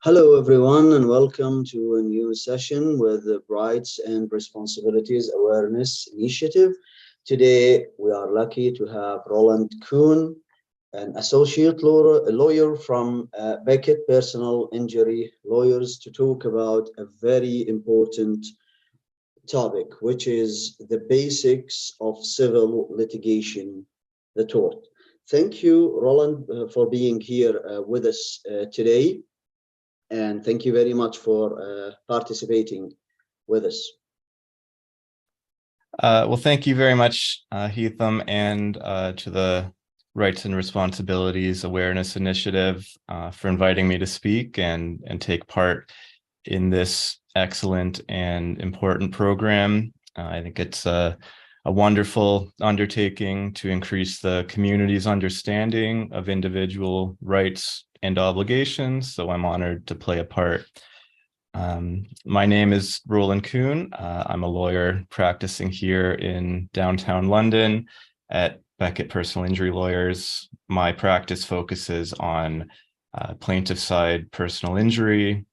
Hello, everyone, and welcome to a new session with the Rights and Responsibilities Awareness Initiative. Today, we are lucky to have Roland Kuehn, an associate lawyer from Beckett Personal Injury Lawyers, to talk about a very important topic, which is the basics of civil litigation, the tort. Thank you, Roland, for being here with us today. And thank you very much for participating with us. Well, thank you very much, Heatham, and to the Rights and Responsibilities Awareness Initiative for inviting me to speak and take part in this excellent and important program. I think it's a wonderful undertaking to increase the community's understanding of individual rights and obligations, so I'm honored to play a part. My name is Roland Kuehn. I'm a lawyer practicing here in downtown London at Beckett Personal Injury Lawyers. My practice focuses on plaintiff side personal injury,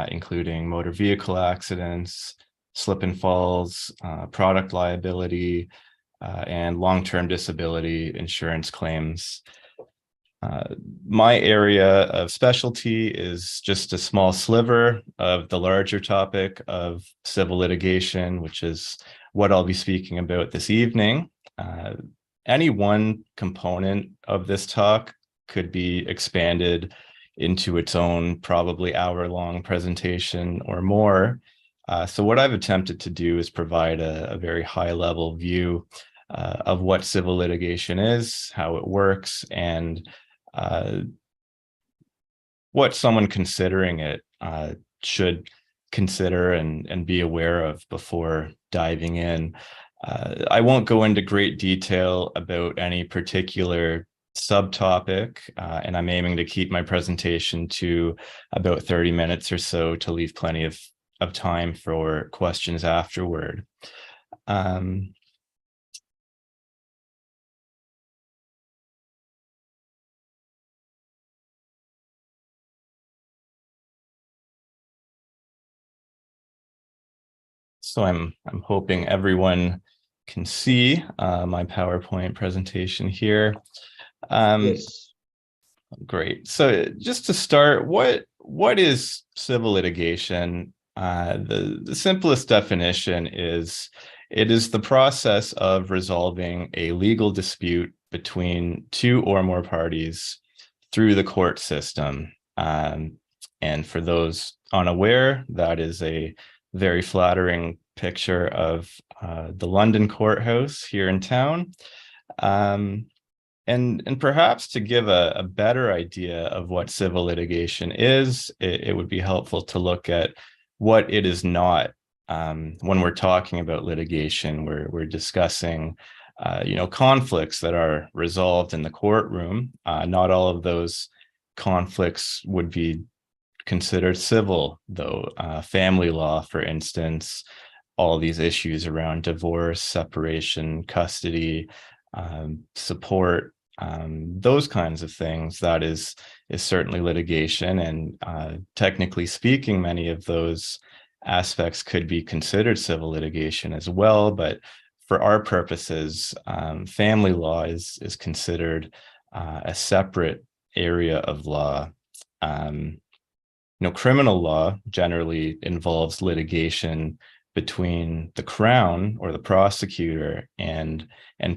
including motor vehicle accidents, slip and falls, product liability, and long-term disability insurance claims. My area of specialty is just a small sliver of the larger topic of civil litigation, which is what I'll be speaking about this evening. Any one component of this talk could be expanded into its own probably hour-long presentation or more. So what I've attempted to do is provide a very high-level view of what civil litigation is, how it works, and what someone considering it should consider and be aware of before diving in. I won't go into great detail about any particular subtopic, and I'm aiming to keep my presentation to about 30 minutes or so to leave plenty of time for questions afterward. So I'm hoping everyone can see my PowerPoint presentation here. Yes. Great. So just to start, what is civil litigation? The simplest definition is it is the process of resolving a legal dispute between two or more parties through the court system. And for those unaware, that is a very flattering picture of the London courthouse here in town. And perhaps to give a better idea of what civil litigation is, it would be helpful to look at what it is not. When we're talking about litigation, we're discussing conflicts that are resolved in the courtroom. Not all of those conflicts would be considered civil, though. Family law, for instance, all these issues around divorce, separation, custody, support, those kinds of things, that is certainly litigation. And technically speaking, many of those aspects could be considered civil litigation as well. But for our purposes, family law is considered a separate area of law. Criminal law generally involves litigation between the Crown or the prosecutor and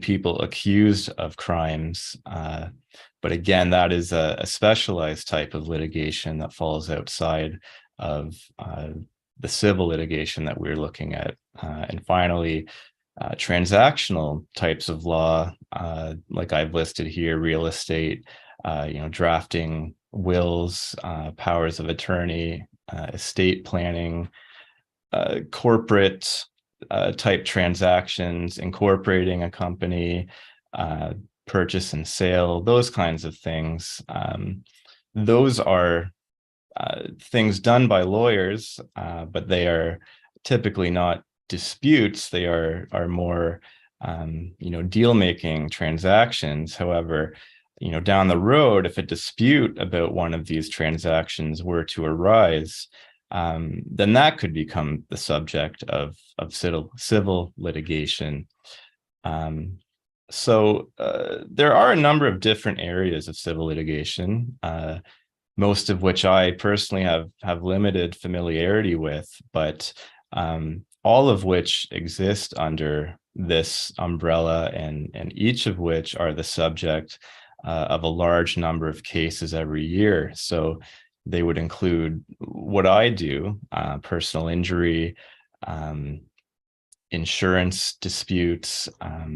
people accused of crimes. But again, that is a specialized type of litigation that falls outside of the civil litigation that we're looking at. And finally, transactional types of law, like I've listed here, real estate, drafting wills, powers of attorney, estate planning, corporate type transactions, incorporating a company, purchase and sale, those kinds of things. Those are things done by lawyers, but they are typically not disputes. They are more deal-making transactions. However, down the road, if a dispute about one of these transactions were to arise, then that could become the subject of civil litigation. So there are a number of different areas of civil litigation, most of which I personally have limited familiarity with, but all of which exist under this umbrella, and each of which are the subject of a large number of cases every year. So they would include what I do, personal injury, insurance disputes, a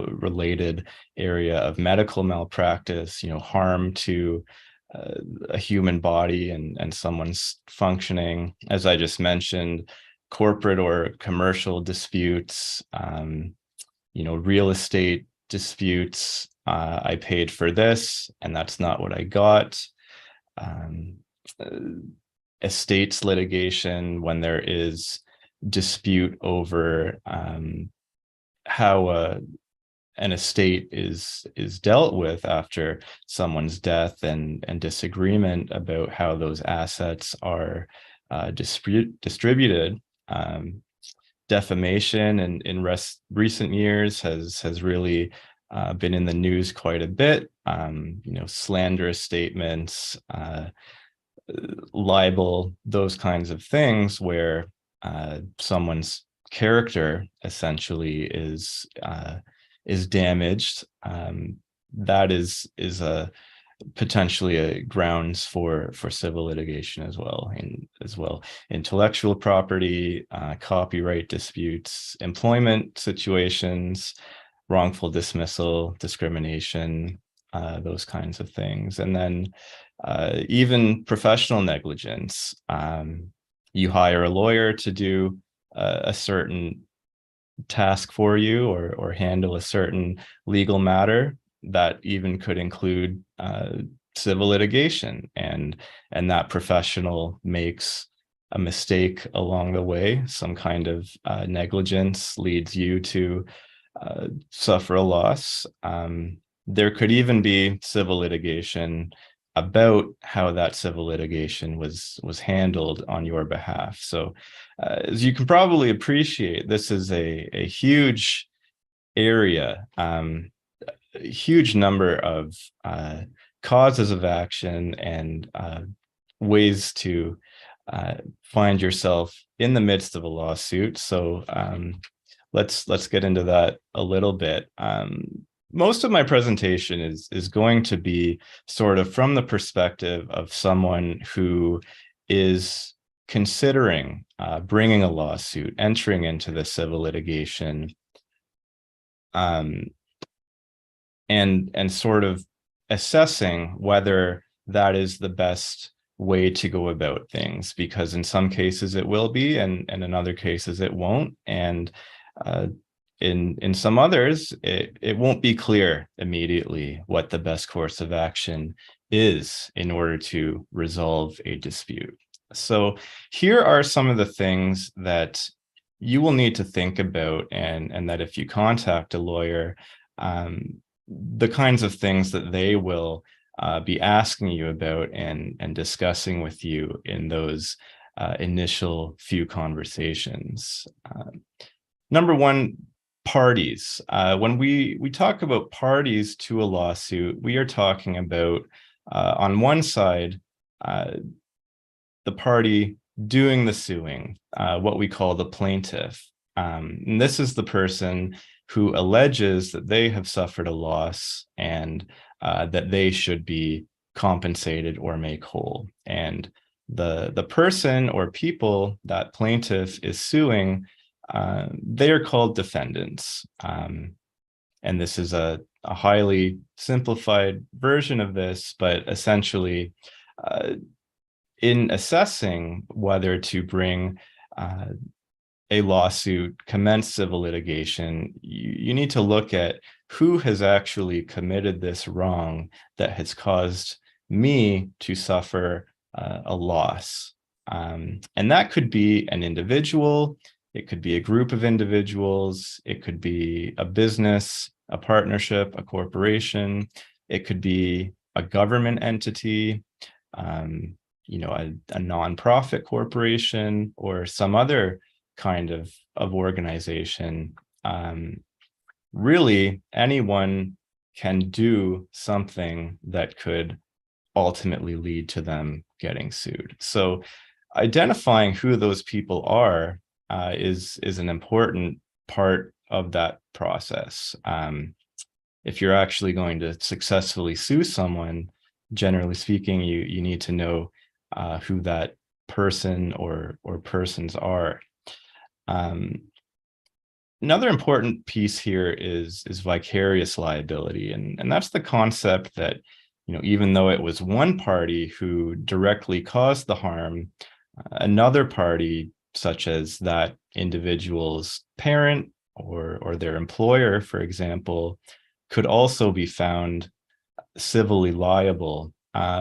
related area of medical malpractice, harm to a human body and someone's functioning. As I just mentioned, corporate or commercial disputes, real estate disputes. I paid for this and that's not what I got. Estates litigation, when there is dispute over how an estate is dealt with after someone's death, and disagreement about how those assets are distributed. Defamation in recent years has really been in the news quite a bit. Slanderous statements, libel, those kinds of things where someone's character essentially is damaged. That is a potentially a grounds for civil litigation as well. Intellectual property, copyright disputes, employment situations, wrongful dismissal, discrimination, those kinds of things. And then even professional negligence. You hire a lawyer to do a certain task for you, or handle a certain legal matter that even could include civil litigation, and that professional makes a mistake along the way. Some kind of negligence leads you to suffer a loss. There could even be civil litigation about how that civil litigation was handled on your behalf. So as you can probably appreciate, this is a huge area, a huge number of causes of action, and ways to find yourself in the midst of a lawsuit. So let's get into that a little bit. Most of my presentation is going to be sort of from the perspective of someone who is considering bringing a lawsuit, entering into the civil litigation, and sort of assessing whether that is the best way to go about things, because in some cases it will be, and in other cases it won't. And in some others, it won't be clear immediately what the best course of action is in order to resolve a dispute. So here are some of the things that you will need to think about, and that if you contact a lawyer, the kinds of things that they will be asking you about and discussing with you in those initial few conversations. Number one, parties. When we talk about parties to a lawsuit, we are talking about, on one side, the party doing the suing, what we call the plaintiff. And this is the person who alleges that they have suffered a loss, and that they should be compensated or make whole. And the person or people that plaintiff is suing, they are called defendants. And this is a highly simplified version of this, but essentially, in assessing whether to bring a lawsuit, commence civil litigation, you need to look at who has actually committed this wrong that has caused me to suffer a loss. And that could be an individual, it could be a group of individuals, it could be a business, a partnership, a corporation, It could be a government entity, a nonprofit corporation, or some other kind of organization. Really, anyone can do something that could ultimately lead to them getting sued. So identifying who those people are is an important part of that process. If you're actually going to successfully sue someone, generally speaking, you need to know who that person or persons are. Another important piece here is vicarious liability, and that's the concept that, even though it was one party who directly caused the harm, another party, such as that individual's parent or their employer, for example, could also be found civilly liable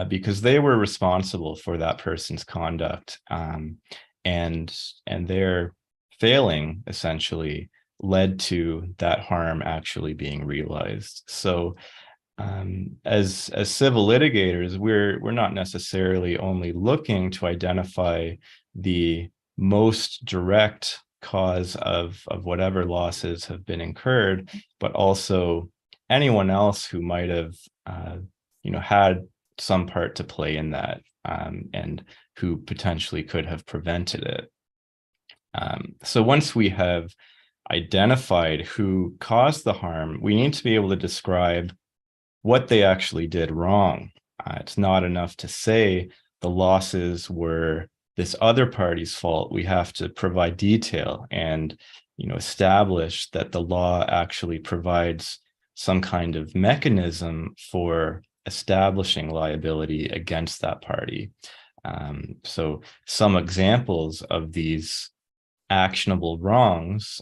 because they were responsible for that person's conduct, and their failing essentially led to that harm actually being realized. So as civil litigators, we're not necessarily only looking to identify the most direct cause of whatever losses have been incurred, but also anyone else who might have had some part to play in that, and who potentially could have prevented it. So once we have identified who caused the harm, we need to be able to describe what they actually did wrong. It's not enough to say the losses were this other party's fault. We have to provide detail and, establish that the law actually provides some kind of mechanism for establishing liability against that party. So some examples of these actionable wrongs,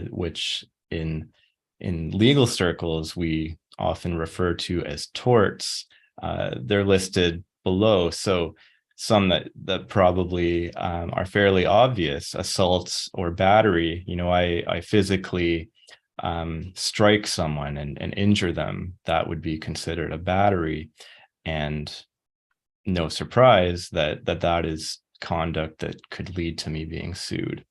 which in legal circles we often refer to as torts, they're listed below. So some that probably are fairly obvious: assaults or battery. I physically strike someone and injure them. That would be considered a battery, and no surprise that is conduct that could lead to me being sued.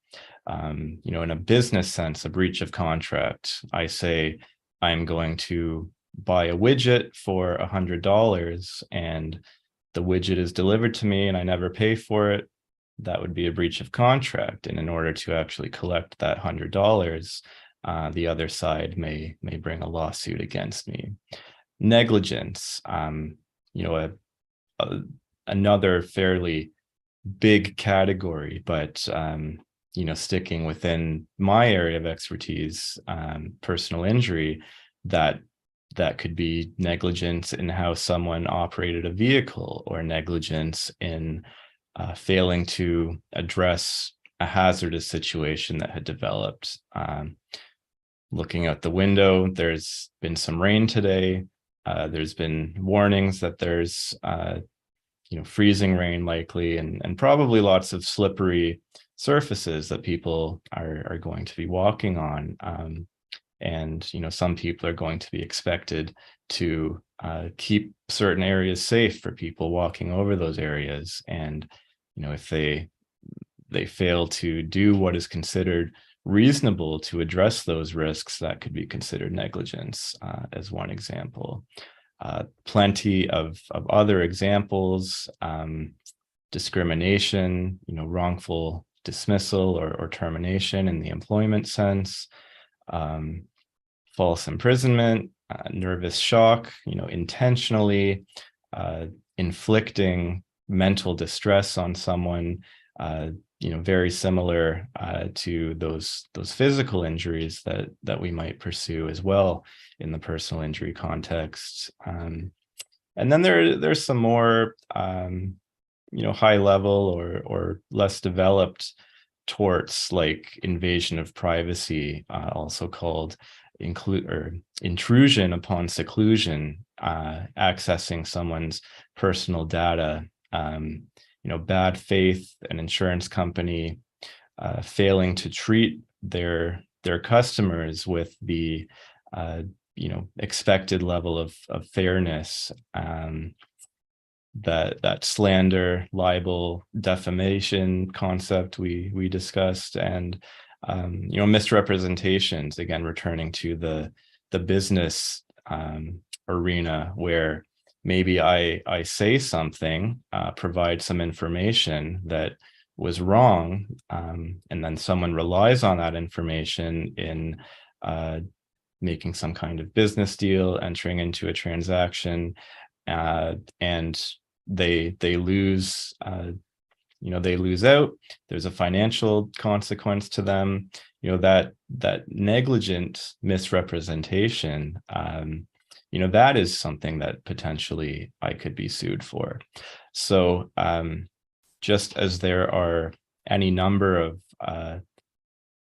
In a business sense, a breach of contract, I say I'm going to buy a widget for $100 and the widget is delivered to me and I never pay for it. That would be a breach of contract. And in order to actually collect that $100, the other side may bring a lawsuit against me. Negligence, another fairly big category, but sticking within my area of expertise, personal injury, that could be negligence in how someone operated a vehicle, or negligence in failing to address a hazardous situation that had developed. Looking out the window, there's been some rain today. There's been warnings that there's freezing rain likely, and probably lots of slippery surfaces that people are going to be walking on. And some people are going to be expected to keep certain areas safe for people walking over those areas. And if they fail to do what is considered reasonable to address those risks, that could be considered negligence, as one example. Plenty of other examples: discrimination, wrongful dismissal or termination in the employment sense, false imprisonment, nervous shock, intentionally inflicting mental distress on someone, very similar to those physical injuries that we might pursue as well in the personal injury context. And then there's some more high level or less developed torts, like invasion of privacy, also called intrusion upon seclusion, accessing someone's personal data. Bad faith, an insurance company failing to treat their customers with the expected level of fairness, that slander, libel, defamation concept we discussed, and misrepresentations, again returning to the business arena, where maybe I say something, provide some information that was wrong, and then someone relies on that information in making some kind of business deal, entering into a transaction, and they lose they lose out. There's a financial consequence to them. That negligent misrepresentation, that is something that potentially I could be sued for. So just as there are any number of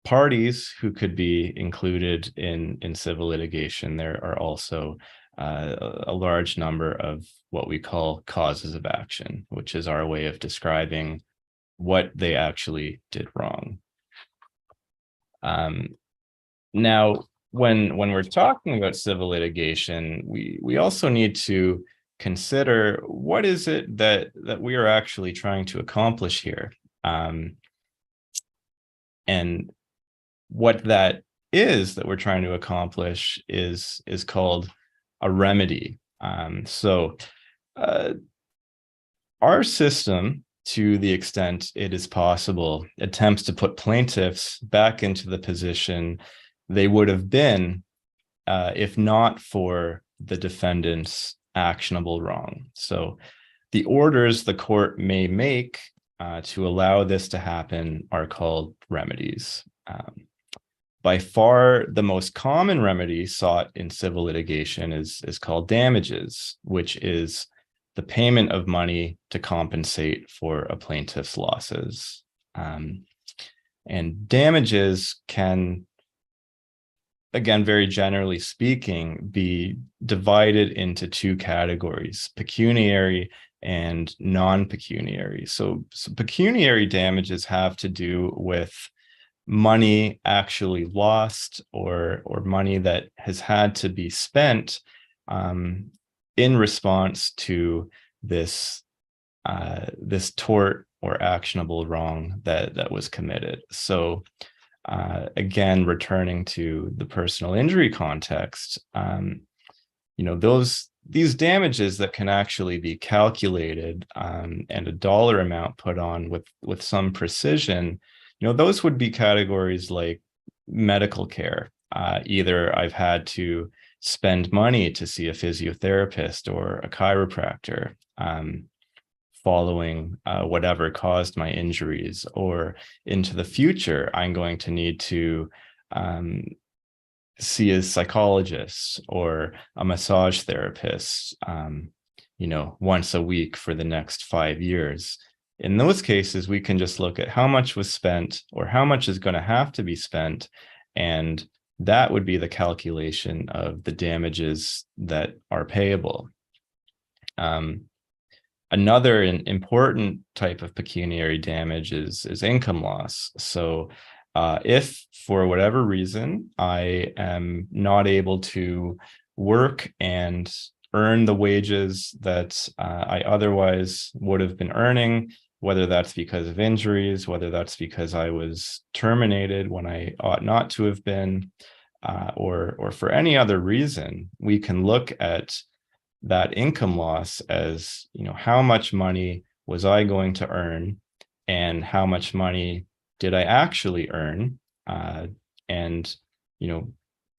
parties who could be included in civil litigation, there are also a large number of what we call causes of action, which is our way of describing what they actually did wrong. Now, when we're talking about civil litigation, we also need to consider what is it that we are actually trying to accomplish here, and what that is that we're trying to accomplish is called a remedy. So our system, to the extent it is possible, attempts to put plaintiffs back into the position they would have been if not for the defendant's actionable wrong. So the orders the court may make to allow this to happen are called remedies. By far, the most common remedy sought in civil litigation is called damages, which is the payment of money to compensate for a plaintiff's losses. And damages can, again, very generally speaking, be divided into two categories: pecuniary and non-pecuniary. So pecuniary damages have to do with money actually lost, or money that has had to be spent in response to this tort or actionable wrong that was committed. So again, returning to the personal injury context, these damages that can actually be calculated and a dollar amount put on with some precision, those would be categories like medical care. Either I've had to spend money to see a physiotherapist or a chiropractor following whatever caused my injuries, or into the future, I'm going to need to see a psychologist or a massage therapist, once a week for the next 5 years. In those cases, we can just look at how much was spent or how much is going to have to be spent, and that would be the calculation of the damages that are payable. Another important type of pecuniary damage is income loss. So if for whatever reason I am not able to work and earn the wages that I otherwise would have been earning, whether that's because of injuries, whether that's because I was terminated when I ought not to have been, or for any other reason, we can look at that income loss as, how much money was I going to earn, and how much money did I actually earn, and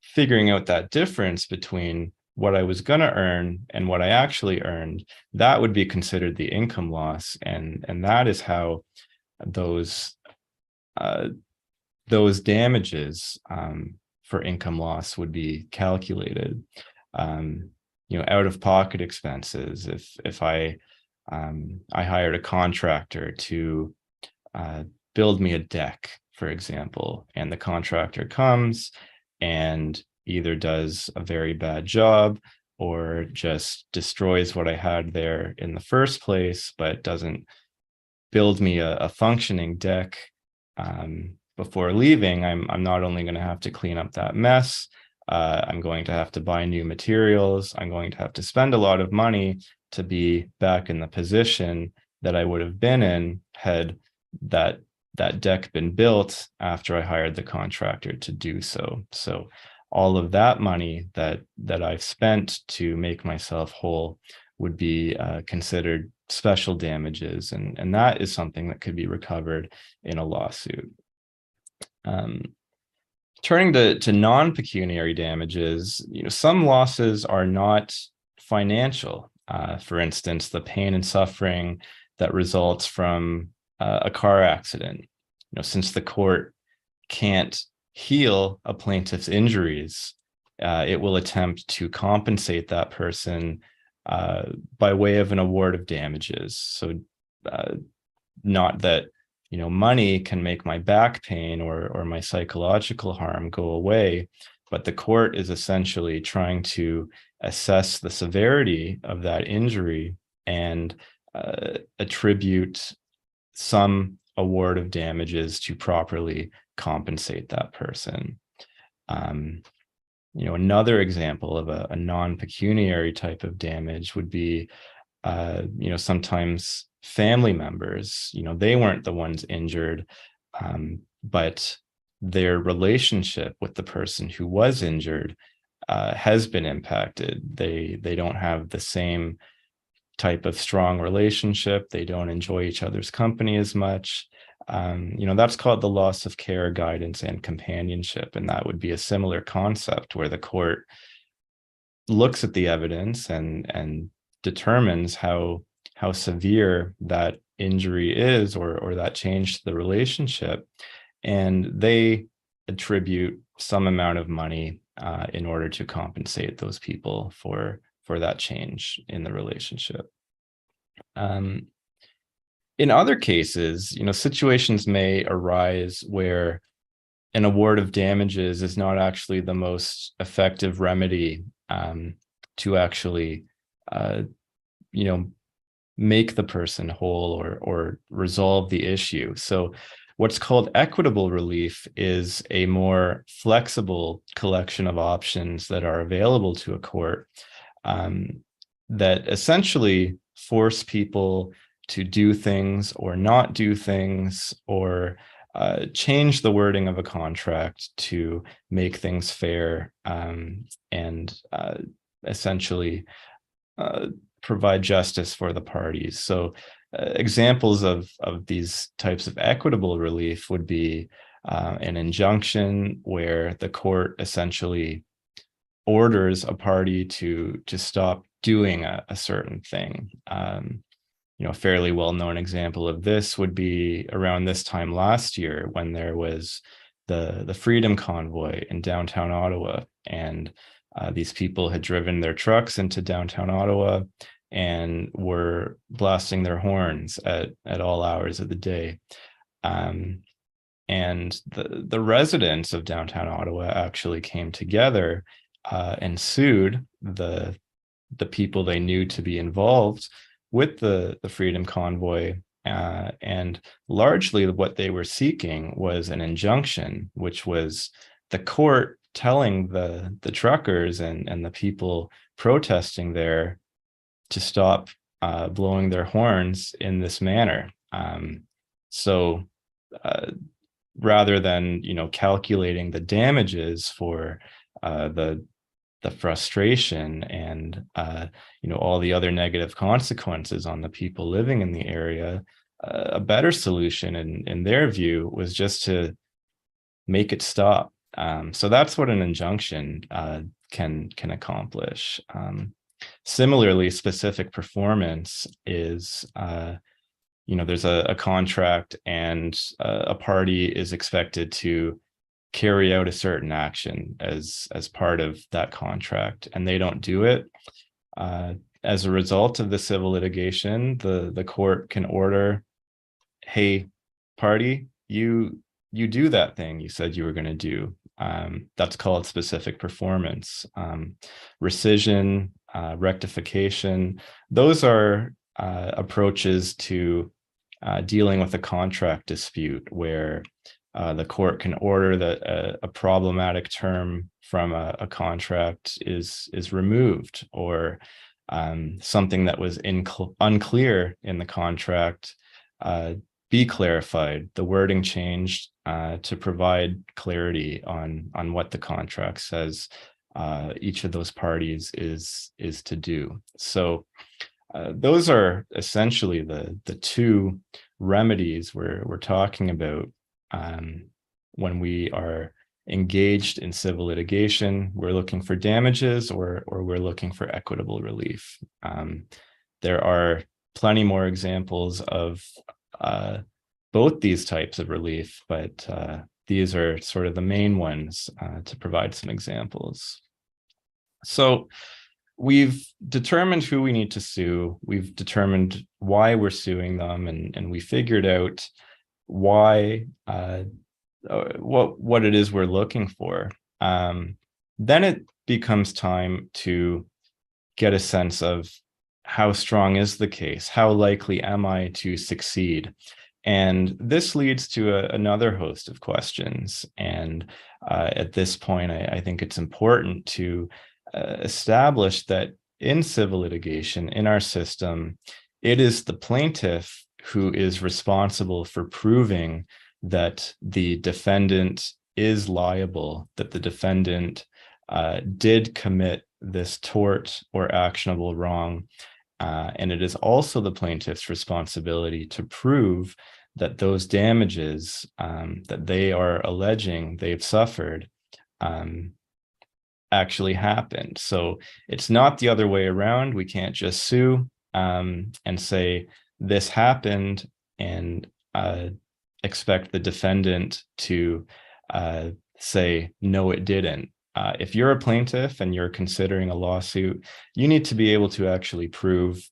figuring out that difference between what I was going to earn and what I actually earned, that would be considered the income loss, and that is how those damages for income loss would be calculated. Out-of-pocket expenses. If I hired a contractor to build me a deck, for example, and the contractor comes and either does a very bad job or just destroys what I had there in the first place, but doesn't build me a functioning deck before leaving, I'm not only going to have to clean up that mess, I'm going to have to buy new materials. I'm going to have to spend a lot of money to be back in the position that I would have been in had that deck been built after I hired the contractor to do so. So all of that money that I've spent to make myself whole would be considered special damages, and that is something that could be recovered in a lawsuit. Turning to non-pecuniary damages, some losses are not financial. For instance, the pain and suffering that results from a car accident. Since the court can't heal a plaintiff's injuries, it will attempt to compensate that person by way of an award of damages. So not that money can make my back pain or my psychological harm go away, but the court is essentially trying to assess the severity of that injury and attribute some award of damages to properly compensate that person. Another example of a non-pecuniary type of damage would be, sometimes family members, they weren't the ones injured, but their relationship with the person who was injured has been impacted. They don't have the same type of strong relationship. They don't enjoy each other's company as much. That's called the loss of care, guidance, and companionship. And that would be a similar concept where the court looks at the evidence and determines how severe that injury is or that change to the relationship. And they attribute some amount of money in order to compensate those people for that change in the relationship. In other cases, situations may arise where an award of damages is not actually the most effective remedy to actually, make the person whole or resolve the issue. So what's called equitable relief is a more flexible collection of options that are available to a court that essentially force people to do things or not do things, or change the wording of a contract to make things fair, and essentially provide justice for the parties. So examples of these types of equitable relief would be an injunction where the court essentially orders a party to stop doing a certain thing. A fairly well-known example of this would be around this time last year when there was the Freedom Convoy in downtown Ottawa, and these people had driven their trucks into downtown Ottawa and were blasting their horns at all hours of the day. And the residents of downtown Ottawa actually came together and sued the people they knew to be involved with the Freedom Convoy, and largely what they were seeking was an injunction, which was the court telling the truckers and the people protesting there to stop blowing their horns in this manner. So rather than calculating the damages for the frustration and all the other negative consequences on the people living in the area, a better solution in their view was just to make it stop. So that's what an injunction can accomplish. Similarly, specific performance is there's a contract and a party is expected to carry out a certain action as part of that contract, and they don't do it. As a result of the civil litigation, the court can order, hey, party, you do that thing you said you were going to do. That's called specific performance. Rescission, rectification, those are approaches to dealing with a contract dispute where The court can order that a problematic term from a contract is removed, or something that was unclear in the contract be clarified, the wording changed to provide clarity on what the contract says each of those parties is to do. So those are essentially the two remedies we're talking about when we are engaged in civil litigation. We're looking for damages, or we're looking for equitable relief. There are plenty more examples of both these types of relief, but these are sort of the main ones to provide some examples. So we've determined who we need to sue. We've determined why we're suing them, and we figured out why what it is we're looking for. Then it becomes time to get a sense of how strong is the case? How likely am I to succeed? And this leads to another host of questions. And at this point, I think it's important to establish that in civil litigation, in our system, it is the plaintiff who is responsible for proving that the defendant is liable, that the defendant did commit this tort or actionable wrong. And it is also the plaintiff's responsibility to prove that those damages that they are alleging they've suffered actually happened. So it's not the other way around. We can't just sue and say this happened and expect the defendant to say, no, it didn't. If you're a plaintiff and you're considering a lawsuit, you need to be able to actually prove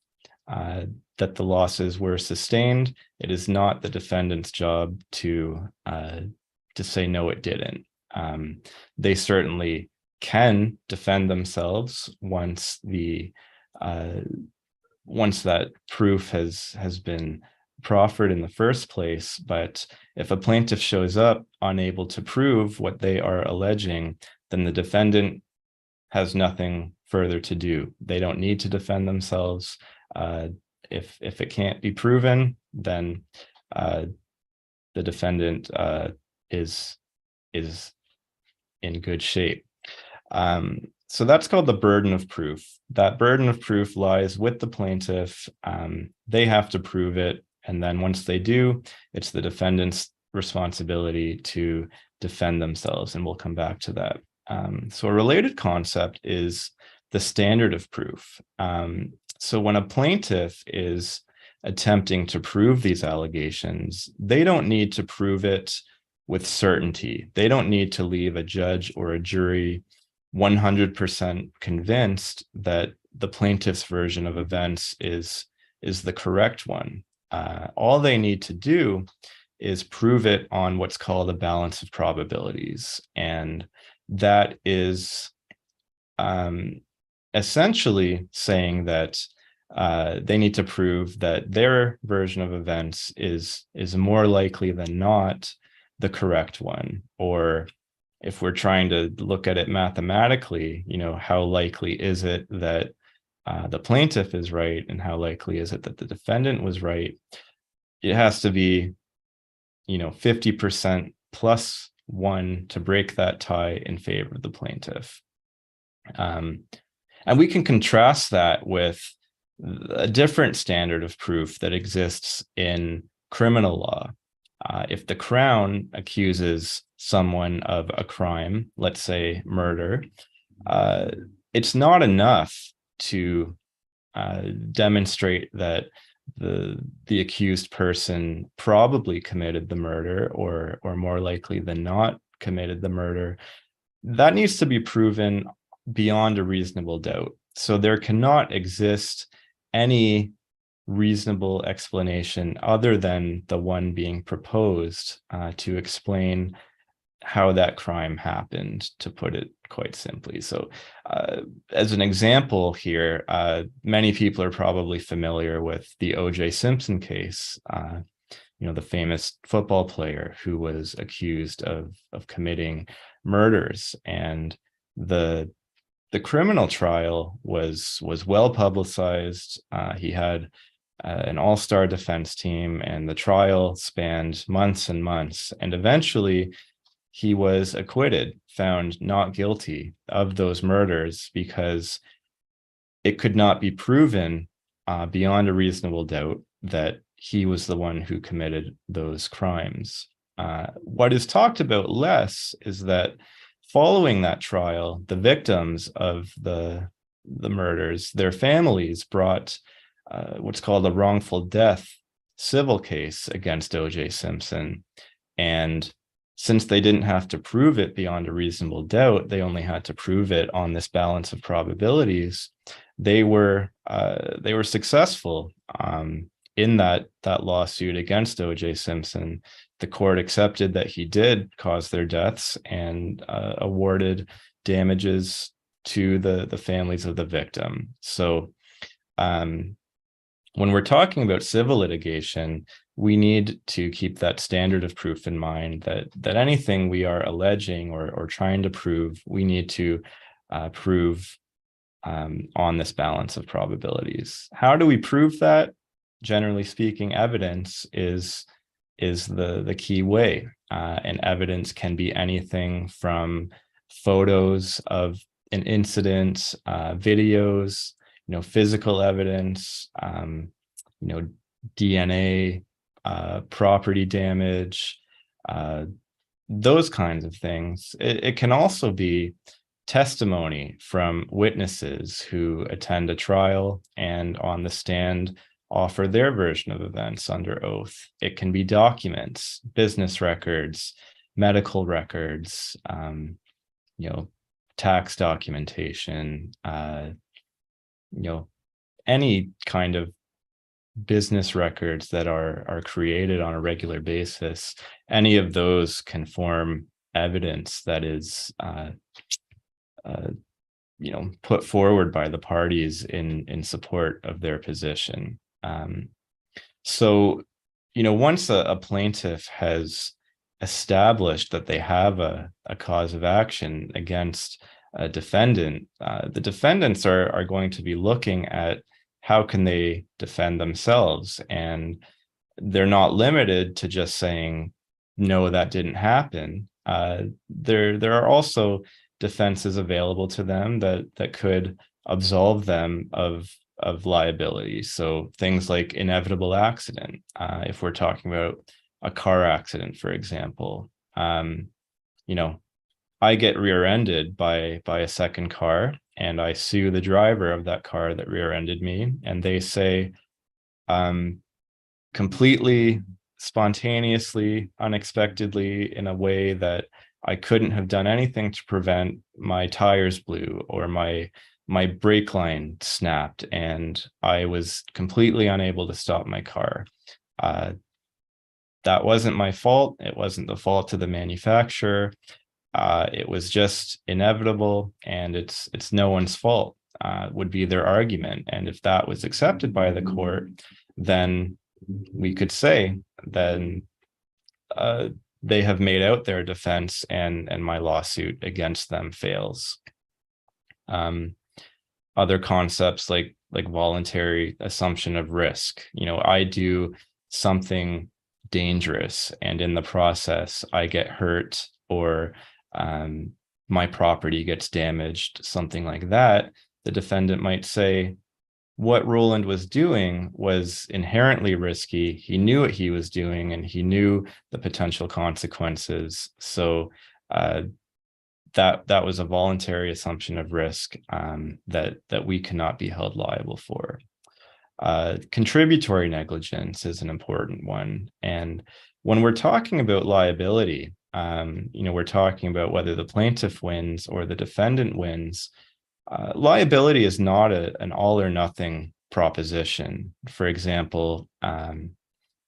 that the losses were sustained. It is not the defendant's job to say, no, it didn't. They certainly can defend themselves once that proof has been proffered in the first place. But if a plaintiff shows up unable to prove what they are alleging, then the defendant has nothing further to do. They don't need to defend themselves. If it can't be proven, then the defendant is in good shape. So that's called the burden of proof. That burden of proof lies with the plaintiff. They have to prove it. And then once they do, it's the defendant's responsibility to defend themselves. And we'll come back to that. So a related concept is the standard of proof. So when a plaintiff is attempting to prove these allegations, they don't need to prove it with certainty. They don't need to leave a judge or a jury 100% convinced that the plaintiff's version of events is the correct one. All they need to do is prove it on what's called a balance of probabilities. And that is essentially saying that they need to prove that their version of events is more likely than not the correct one. Or if we're trying to look at it mathematically, how likely is it that the plaintiff is right, and how likely is it that the defendant was right? It has to be 50% plus one to break that tie in favor of the plaintiff. And we can contrast that with a different standard of proof that exists in criminal law. If the Crown accuses someone of a crime, let's say murder, it's not enough to demonstrate that the accused person probably committed the murder, or more likely than not committed the murder. That needs to be proven beyond a reasonable doubt. So there cannot exist any reasonable explanation other than the one being proposed to explain how that crime happened, to put it quite simply. So as an example here, many people are probably familiar with the O.J. Simpson case. the famous football player who was accused of committing murders. And the criminal trial was well publicized. He had an all-star defense team, and the trial spanned months and months. And eventually, he was acquitted, found not guilty of those murders because it could not be proven beyond a reasonable doubt that he was the one who committed those crimes. What is talked about less is that following that trial, the victims of the murders, their families brought what's called a wrongful death civil case against O.J. Simpson. And since they didn't have to prove it beyond a reasonable doubt, they only had to prove it on this balance of probabilities. They were successful in that lawsuit against O.J. Simpson. The court accepted that he did cause their deaths and awarded damages to the families of the victim. So when we're talking about civil litigation, we need to keep that standard of proof in mind, that anything we are alleging or trying to prove, we need to prove on this balance of probabilities. How do we prove that? Generally speaking, evidence is the key way. And evidence can be anything from photos of an incident, videos, physical evidence, DNA, property damage, those kinds of things. It can also be testimony from witnesses who attend a trial and on the stand offer their version of events under oath. It can be documents, business records, medical records, tax documentation, any kind of business records that are created on a regular basis. Any of those can form evidence that is put forward by the parties in support of their position. So once a plaintiff has established that they have a cause of action against a defendant, the defendants are going to be looking at how can they defend themselves. And they're not limited to just saying, no, that didn't happen. There are also defenses available to them that could absolve them of liability. So things like inevitable accident. If we're talking about a car accident, for example, I get rear-ended by a second car, and I sue the driver of that car that rear-ended me, and they say, completely spontaneously, unexpectedly, in a way that I couldn't have done anything to prevent, my tires blew or my brake line snapped, and I was completely unable to stop my car. That wasn't my fault. It wasn't the fault of the manufacturer. It was just inevitable, and it's no one's fault, would be their argument. And if that was accepted by the court, then we could say then they have made out their defense, and my lawsuit against them fails. Other concepts like voluntary assumption of risk. I do something dangerous, and in the process I get hurt, or my property gets damaged, something like that. The defendant might say, what Roland was doing was inherently risky. He knew what he was doing, and he knew the potential consequences. So that was a voluntary assumption of risk that we cannot be held liable for. Contributory negligence is an important one. And when we're talking about liability, we're talking about whether the plaintiff wins or the defendant wins. Liability is not an all or nothing proposition. For example,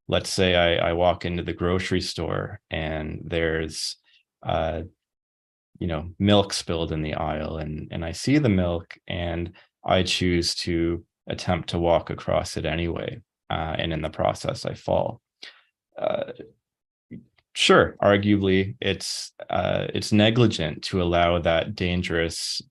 let's say I walk into the grocery store and there's milk spilled in the aisle, and I see the milk and I choose to attempt to walk across it anyway, and in the process I fall. sure, arguably it's negligent to allow that dangerous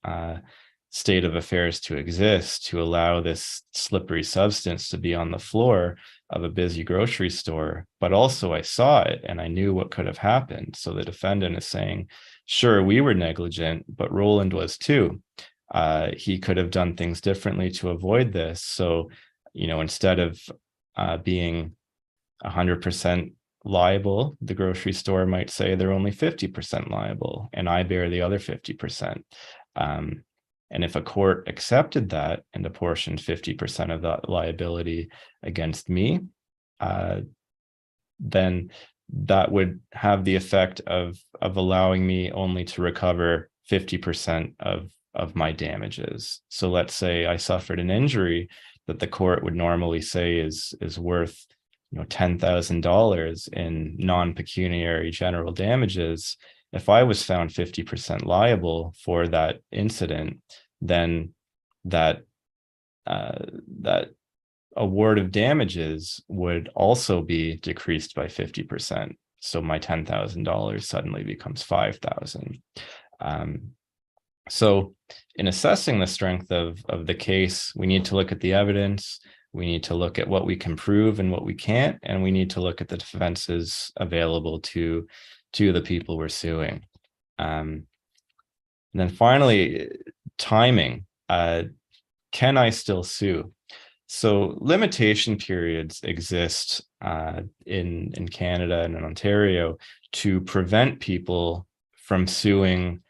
state of affairs to exist, to allow this slippery substance to be on the floor of a busy grocery store. But also I saw it and I knew what could have happened. So the defendant is saying, sure, we were negligent, but Roland was too. He could have done things differently to avoid this. So, instead of being 100% liable, the grocery store might say they're only 50% liable and I bear the other 50%. And if a court accepted that and apportioned 50% of that liability against me, then that would have the effect of allowing me only to recover 50% of my damages. So let's say I suffered an injury that the court would normally say is worth $10,000 in non-pecuniary general damages. If I was found 50% liable for that incident, then that award of damages would also be decreased by 50%. So my $10,000 suddenly becomes $5,000. So in assessing the strength of the case, we need to look at the evidence. We need to look at what we can prove and what we can't, and we need to look at the defenses available to the people we're suing. And then finally, timing. Can I still sue? So limitation periods exist in Canada and in Ontario to prevent people from suing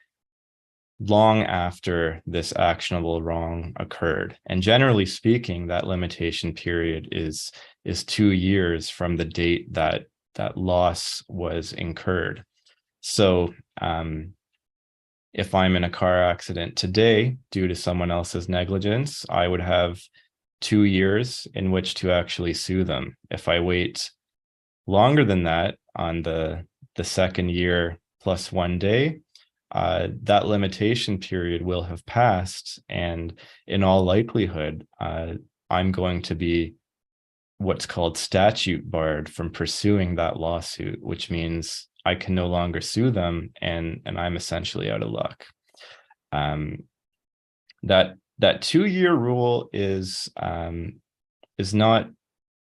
long after this actionable wrong occurred. And generally speaking, that limitation period is 2 years from the date that loss was incurred. So if I'm in a car accident today due to someone else's negligence, I would have 2 years in which to actually sue them. If I wait longer than that, on the second year plus 1 day, that limitation period will have passed, and in all likelihood, I'm going to be what's called statute barred from pursuing that lawsuit, which means I can no longer sue them, and I'm essentially out of luck. That 2-year rule is not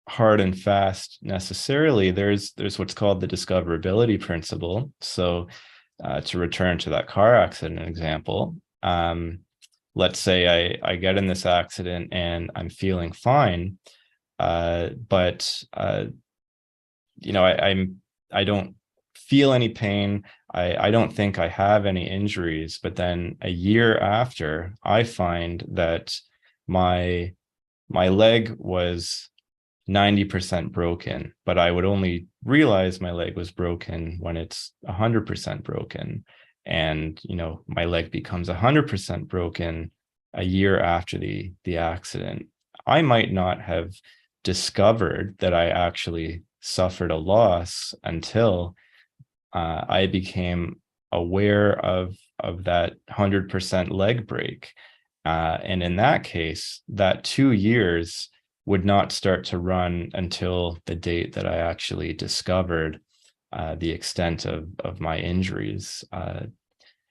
hard and fast necessarily. There's what's called the discoverability principle. So to return to that car accident example, let's say I get in this accident and I'm feeling fine, but I don't feel any pain. I don't think I have any injuries, but then a year after, I find that my leg was 90% broken, but I would only realize my leg was broken when it's 100% broken. And, my leg becomes 100% broken a year after the accident. I might not have discovered that I actually suffered a loss until I became aware of that 100% leg break. And in that case, that 2 years would not start to run until the date that I actually discovered the extent of my injuries.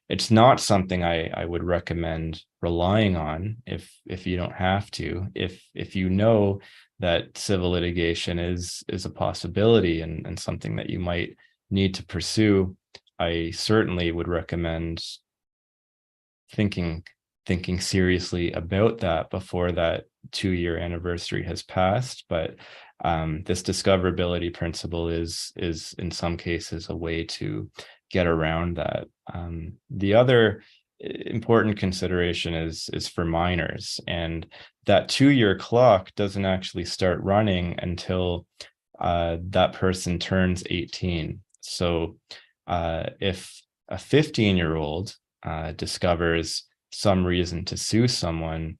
It's not something I would recommend relying on if you don't have to. If you know that civil litigation is a possibility and something that you might need to pursue, I certainly would recommend thinking seriously about that before that 2-year anniversary has passed. But this discoverability principle is in some cases a way to get around that. The other important consideration is for minors, and that 2-year clock doesn't actually start running until that person turns 18. So if a 15-year-old discovers some reason to sue someone,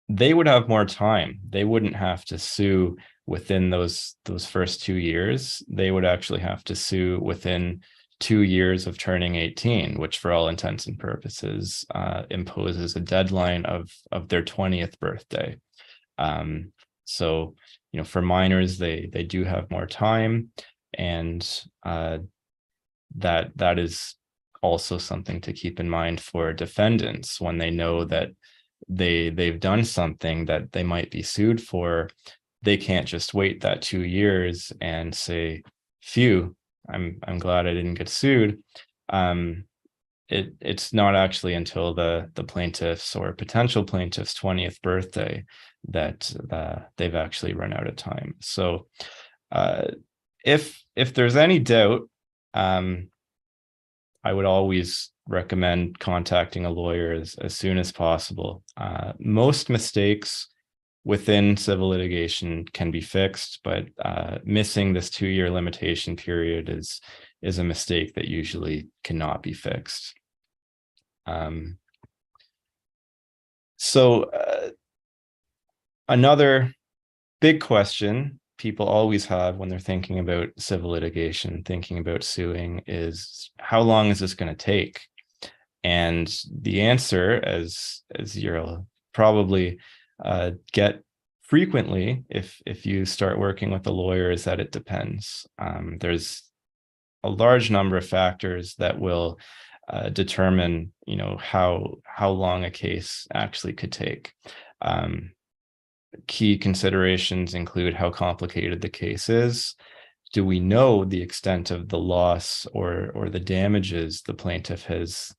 they would have more time. They wouldn't have to sue within those first 2 years. They would actually have to sue within 2 years of turning 18, which for all intents and purposes imposes a deadline of their 20th birthday. So, for minors, they do have more time, and that is also something to keep in mind for defendants when they know that they've done something that they might be sued for. They can't just wait that 2 years and say, phew, I'm glad I didn't get sued. It's not actually until the plaintiff's or potential plaintiff's 20th birthday that they've actually run out of time. So if there's any doubt, I would always recommend contacting a lawyer as soon as possible. Most mistakes within civil litigation can be fixed, but missing this 2-year limitation period is a mistake that usually cannot be fixed. So another big question people always have when they're thinking about civil litigation, thinking about suing, is how long is this going to take? And the answer, as you'll probably get frequently if you start working with a lawyer, is that it depends. There's a large number of factors that will determine, how long a case actually could take. Key considerations include how complicated the case is. Do we know the extent of the loss or the damages the plaintiff has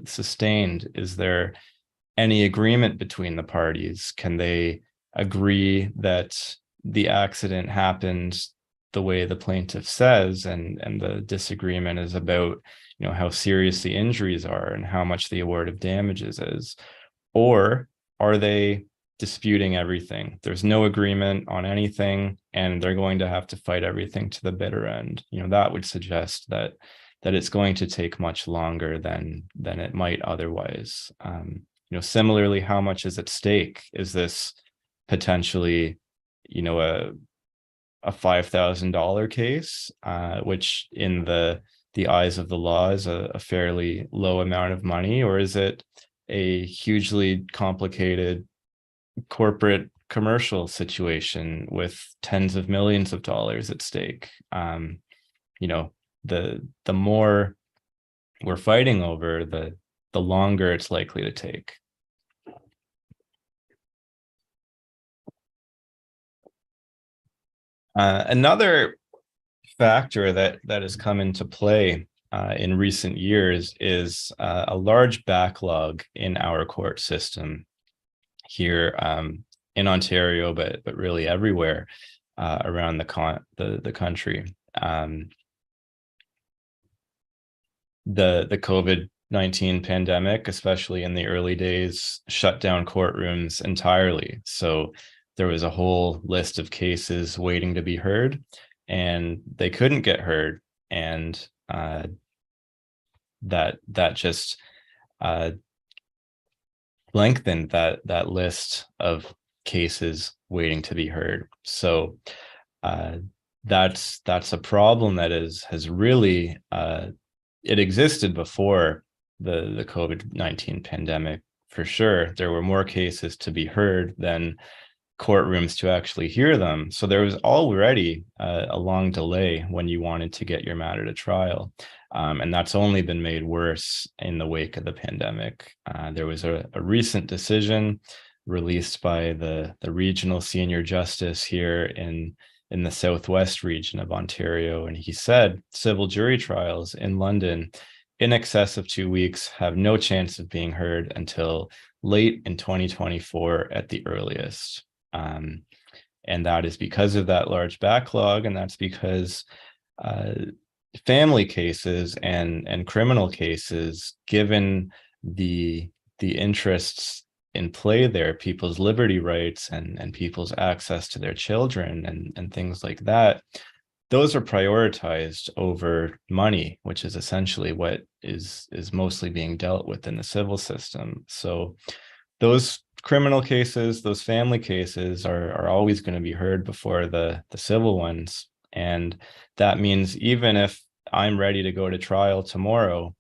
sustained? Is there any agreement between the parties? Can they agree that the accident happened the way the plaintiff says, and the disagreement is about, how serious the injuries are and how much the award of damages is? Or are they disputing everything? There's no agreement on anything, and they're going to have to fight everything to the bitter end. That would suggest that it's going to take much longer than it might otherwise. Similarly, how much is at stake? Is this potentially, a $5,000 case, which in the eyes of the law is a fairly low amount of money, or is it a hugely complicated corporate commercial situation with tens of millions of dollars at stake? The more we're fighting over, the longer it's likely to take. Another factor that has come into play in recent years is a large backlog in our court system here in Ontario, but really everywhere around the country. The COVID-19 pandemic, especially in the early days, shut down courtrooms entirely. So there was a whole list of cases waiting to be heard, and they couldn't get heard. And that just lengthened that list of cases waiting to be heard. So that's a problem that has really it existed before the COVID-19 pandemic, for sure. There were more cases to be heard than courtrooms to actually hear them. So there was already a long delay when you wanted to get your matter to trial. And that's only been made worse in the wake of the pandemic. There was a recent decision released by the regional senior justice here in the southwest region of Ontario. And he said civil jury trials in London in excess of 2 weeks have no chance of being heard until late in 2024 at the earliest. And that is because of that large backlog, and that's because family cases and criminal cases, given the interests in play there, people's liberty rights and people's access to their children and things like that, those are prioritized over money, which is essentially what is mostly being dealt with in the civil system. So those criminal cases, those family cases are always going to be heard before the civil ones. And that means even if I'm ready to go to trial tomorrow,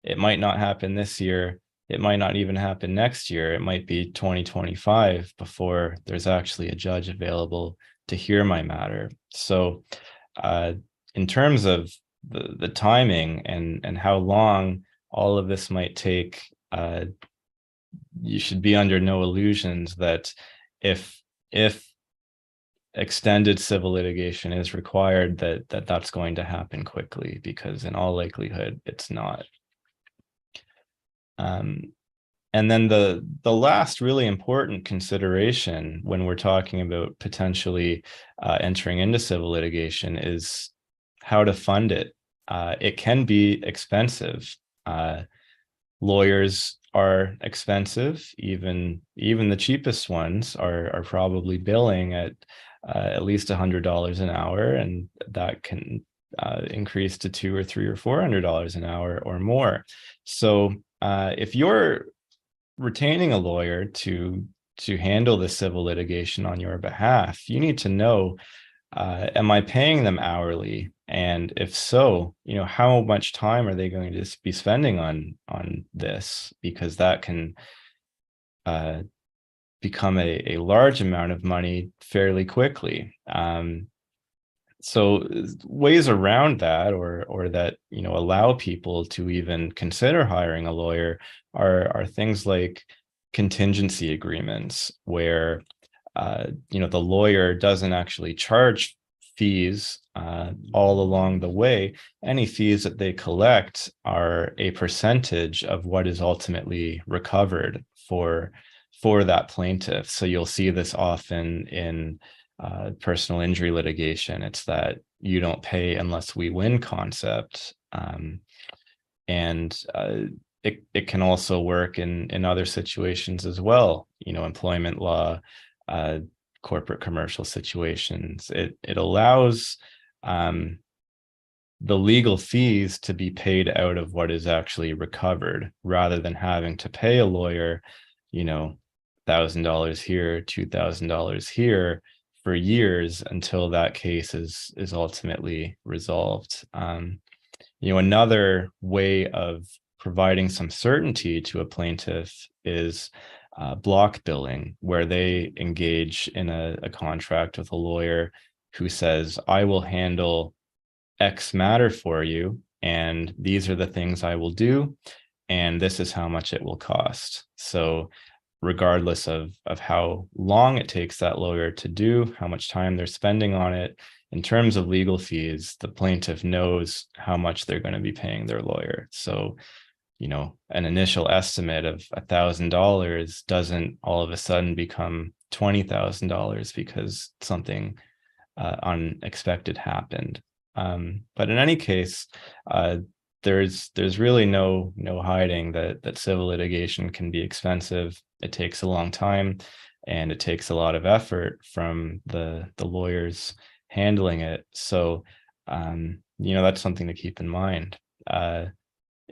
it might not happen this year, it might not even happen next year. It might be 2025 before there's actually a judge available to hear my matter. So in terms of the timing and how long all of this might take, you should be under no illusions that if extended civil litigation is required, that's going to happen quickly, because in all likelihood it's not. And then the last really important consideration when we're talking about potentially entering into civil litigation is how to fund it. It can be expensive. Lawyers are expensive. Even the cheapest ones are probably billing at least $100 an hour, and that can increase to $200 or $300 or $400 an hour or more. So if you're retaining a lawyer to handle the civil litigation on your behalf, you need to know, am I paying them hourly? And if so, how much time are they going to be spending on this? Because that can become a large amount of money fairly quickly. So ways around that, or that allow people to even consider hiring a lawyer, are things like contingency agreements, where the lawyer doesn't actually charge fees all along the way. Any fees that they collect are a percentage of what is ultimately recovered for that plaintiff. So you'll see this often in personal injury litigation. It's that you don't pay unless we win concept. And it can also work in other situations as well, employment law, corporate commercial situations. It allows the legal fees to be paid out of what is actually recovered, rather than having to pay a lawyer, $1,000 here, $2,000 here for years until that case is ultimately resolved. Another way of providing some certainty to a plaintiff is block billing, where they engage in a contract with a lawyer who says, I will handle X matter for you, and these are the things I will do, and this is how much it will cost. So regardless of how long it takes that lawyer to do, how much time they're spending on it, in terms of legal fees, the plaintiff knows how much they're going to be paying their lawyer. So an initial estimate of $1,000 doesn't all of a sudden become $20,000 because something unexpected happened. But in any case, there's really no hiding that civil litigation can be expensive. It takes a long time, and it takes a lot of effort from the lawyers handling it. So that's something to keep in mind.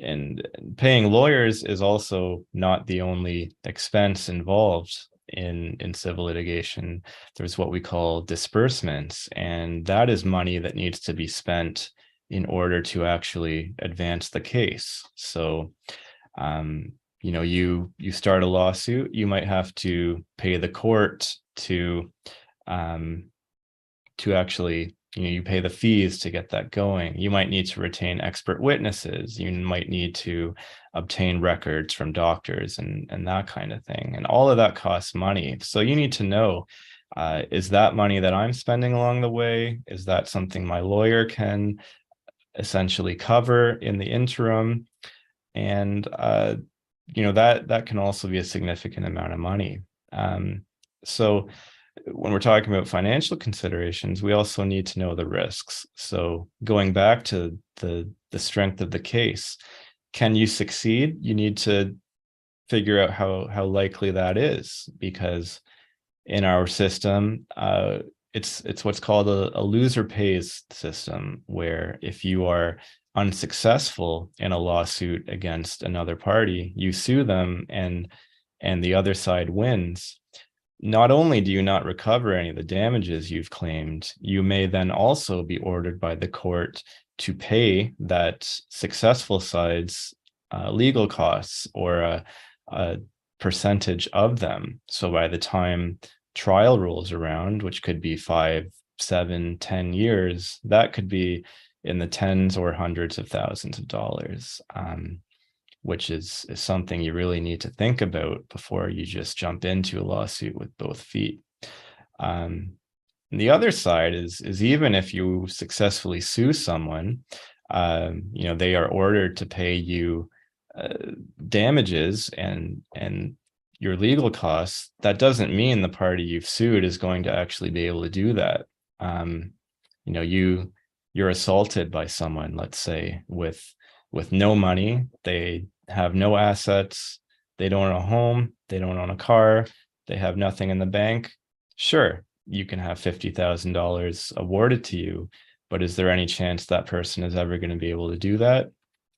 And paying lawyers is also not the only expense involved in civil litigation. There's what we call disbursements, and that is money that needs to be spent in order to actually advance the case. So you start a lawsuit, you might have to pay the court to actually, you pay the fees to get that going. You might need to retain expert witnesses. You might need to obtain records from doctors and that kind of thing. And all of that costs money. So you need to know, is that money that I'm spending along the way? Is that something my lawyer can essentially cover in the interim? And that can also be a significant amount of money. So when we're talking about financial considerations, we also need to know the risks. So going back to the strength of the case, can you succeed? You need to figure out how likely that is, because in our system, it's what's called a loser pays system, where if you are unsuccessful in a lawsuit against another party, you sue them and the other side wins. Not only do you not recover any of the damages you've claimed, you may then also be ordered by the court to pay that successful side's legal costs or a percentage of them. So by the time trial rolls around, which could be 5, 7, 10 years, that could be in the tens or hundreds of thousands of dollars, which is something you really need to think about before you just jump into a lawsuit with both feet. The other side is even if you successfully sue someone, they are ordered to pay you damages and your legal costs. That doesn't mean the party you've sued is going to actually be able to do that. You're assaulted by someone, let's say, with no money. They have no assets. They don't own a home. They don't own a car. They have nothing in the bank. Sure, you can have $50,000 awarded to you, but is there any chance that person is ever going to be able to do that?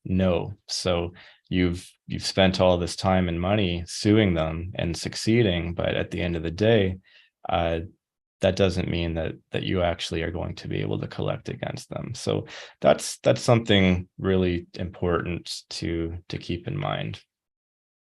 No. So you've spent all this time and money suing them and succeeding, but at the end of the day, that doesn't mean that you actually are going to be able to collect against them. So that's something really important to keep in mind.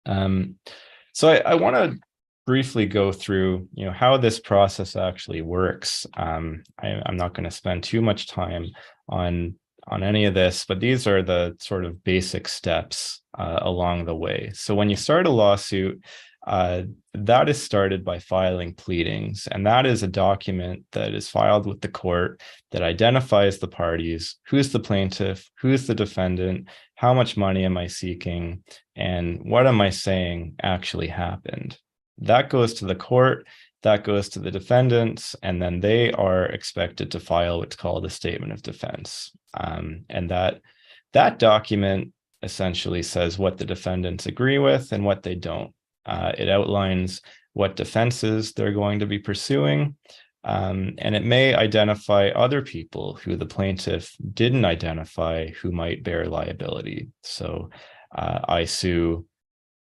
So I want to briefly go through, how this process actually works. I'm not going to spend too much time on any of this, but these are the sort of basic steps along the way. So when you start a lawsuit, that is started by filing pleadings, and that is a document that is filed with the court that identifies the parties, who's the plaintiff, who's the defendant, how much money am I seeking, and what am I saying actually happened. That goes to the court, that goes to the defendants, and then they are expected to file what's called a statement of defense. And that document essentially says what the defendants agree with and what they don't. It outlines what defenses they're going to be pursuing, and it may identify other people who the plaintiff didn't identify who might bear liability. So I sue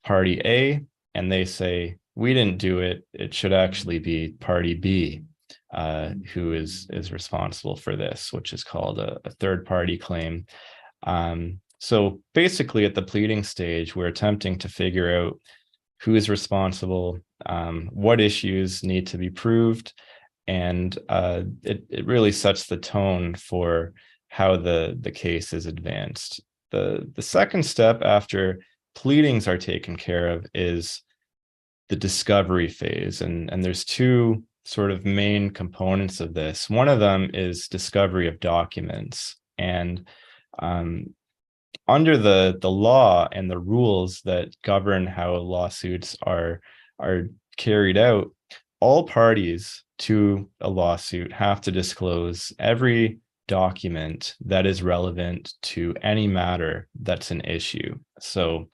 party A, and they say, we didn't do it. It should actually be party B who is responsible for this, which is called a third party claim. So basically at the pleading stage, we're attempting to figure out who is responsible, what issues need to be proved, and it really sets the tone for how the case is advanced. The second step after pleadings are taken care of is the discovery phase, and there's two sort of main components of this. One of them is discovery of documents, and under the law and the rules that govern how lawsuits are carried out, all parties to a lawsuit have to disclose every document that is relevant to any matter that's an issue. So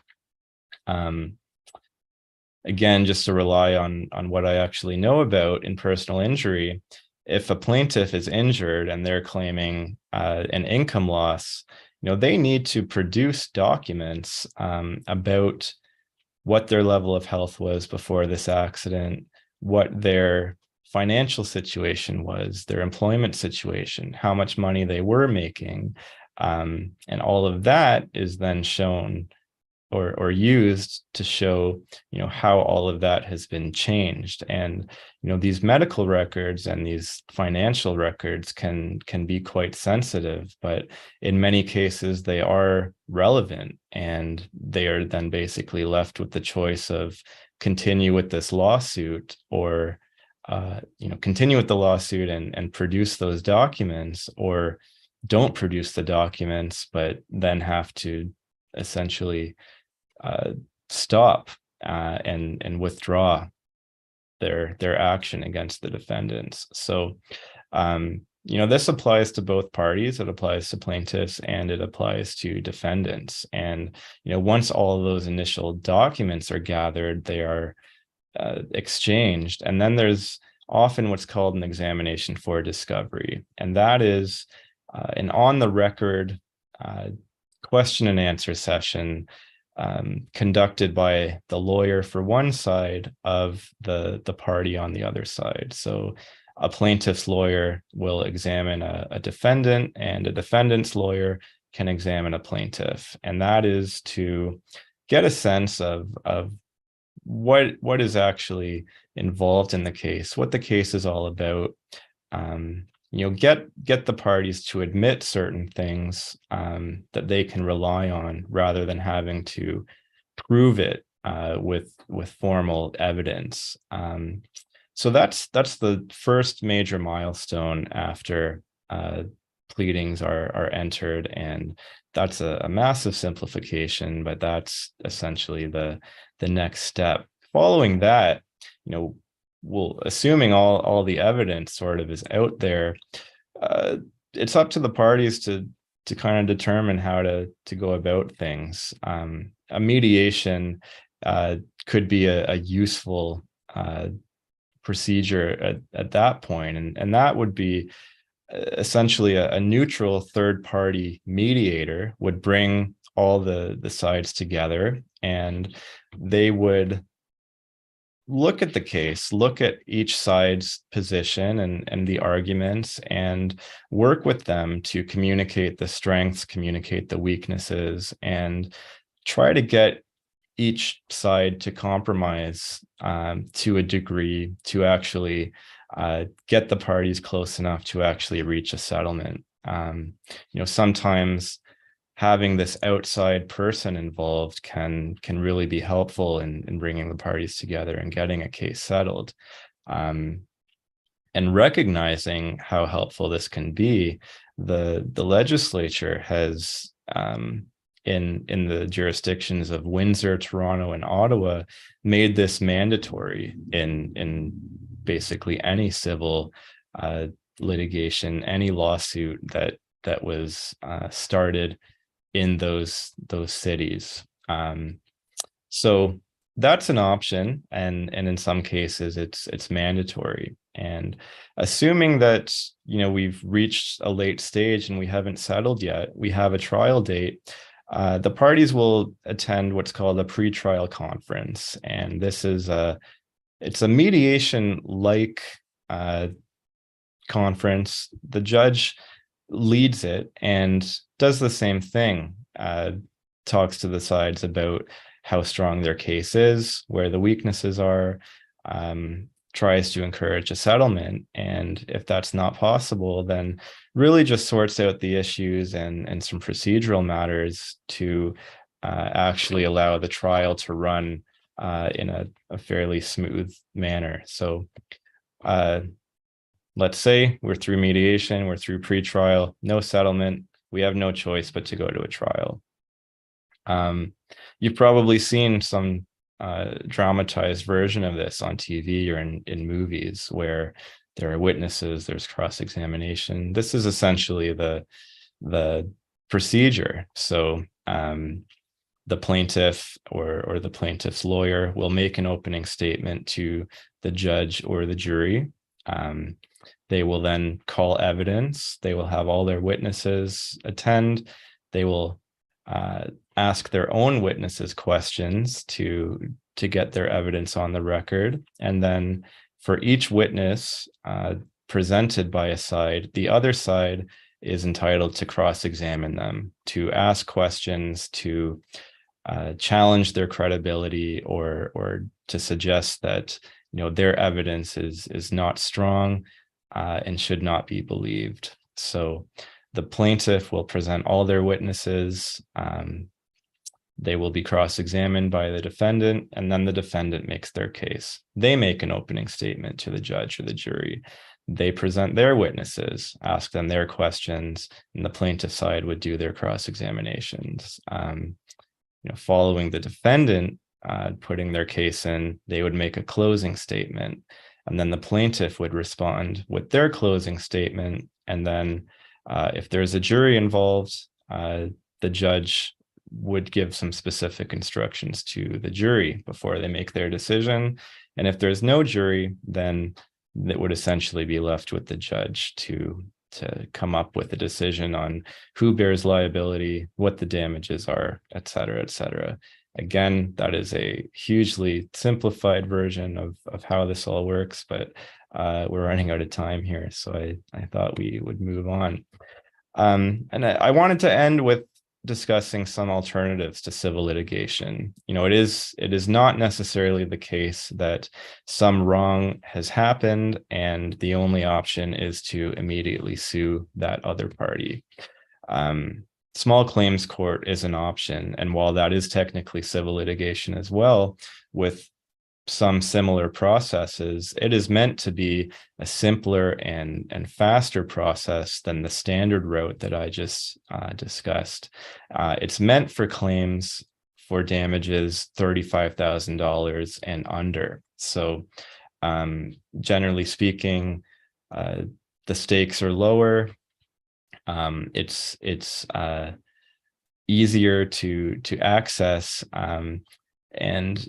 again, just to rely on what I actually know about in personal injury, if a plaintiff is injured and they're claiming an income loss, they need to produce documents about what their level of health was before this accident, what their financial situation was, their employment situation, how much money they were making, and all of that is then shown or used to show, how all of that has been changed. And, these medical records and these financial records can be quite sensitive, but in many cases they are relevant, and they are then basically left with the choice of continue with this lawsuit or, continue with the lawsuit and produce those documents, or don't produce the documents, but then have to essentially stop and withdraw their action against the defendants. So, this applies to both parties. It applies to plaintiffs and it applies to defendants. And, once all of those initial documents are gathered, they are exchanged. And then there's often what's called an examination for discovery. And that is an on-the-record question and answer session conducted by the lawyer for one side of the party on the other side. So a plaintiff's lawyer will examine a defendant, and a defendant's lawyer can examine a plaintiff, and that is to get a sense of what is actually involved in the case, what the case is all about. Get the parties to admit certain things that they can rely on, rather than having to prove it with formal evidence. So that's the first major milestone after pleadings are entered, and that's a massive simplification, but that's essentially the next step. Following that, well, assuming all the evidence sort of is out there, it's up to the parties to kind of determine how to go about things. A mediation could be a useful procedure at that point, and that would be essentially a neutral third party mediator would bring all the sides together, and they would look at the case, look at each side's position and the arguments, and work with them to communicate the strengths, communicate the weaknesses, and try to get each side to compromise to a degree to actually get the parties close enough to actually reach a settlement. Sometimes having this outside person involved can really be helpful in bringing the parties together and getting a case settled. And recognizing how helpful this can be, the legislature has, in the jurisdictions of Windsor, Toronto, and Ottawa, made this mandatory in basically any civil litigation, any lawsuit that was started in those cities. So that's an option, and in some cases it's mandatory. And assuming that we've reached a late stage and we haven't settled yet, we have a trial date. The parties will attend what's called a pretrial conference, and this is it's a mediation-like conference. The judge leads it and does the same thing, talks to the sides about how strong their case is, where the weaknesses are, tries to encourage a settlement. And if that's not possible, then really just sorts out the issues and some procedural matters to actually allow the trial to run in a fairly smooth manner. So let's say we're through mediation, we're through pretrial, no settlement, we have no choice but to go to a trial. You've probably seen some dramatized version of this on TV or in movies where there are witnesses, there's cross-examination. This is essentially the procedure. So the plaintiff or the plaintiff's lawyer will make an opening statement to the judge or the jury. They will then call evidence. They will have all their witnesses attend. They will ask their own witnesses questions to get their evidence on the record. And then for each witness presented by a side, the other side is entitled to cross-examine them, to ask questions, to challenge their credibility, or to suggest that their evidence is not strong and should not be believed. So the plaintiff will present all their witnesses. They will be cross-examined by the defendant, and then the defendant makes their case. They make an opening statement to the judge or the jury. They present their witnesses, ask them their questions, and the plaintiff side would do their cross-examinations. Following the defendant putting their case in, they would make a closing statement, and then the plaintiff would respond with their closing statement. And then if there's a jury involved, the judge would give some specific instructions to the jury before they make their decision. And if there's no jury, then it would essentially be left with the judge to come up with a decision on who bears liability, what the damages are, et cetera, et cetera. Again, that is a hugely simplified version of how this all works, but we're running out of time here, so I thought we would move on. And I wanted to end with discussing some alternatives to civil litigation. It is not necessarily the case that some wrong has happened and the only option is to immediately sue that other party. Small claims court is an option, and while that is technically civil litigation as well, with some similar processes, it is meant to be a simpler and faster process than the standard route that I just discussed. It's meant for claims for damages $35,000 and under. So generally speaking, the stakes are lower. It's easier to access, and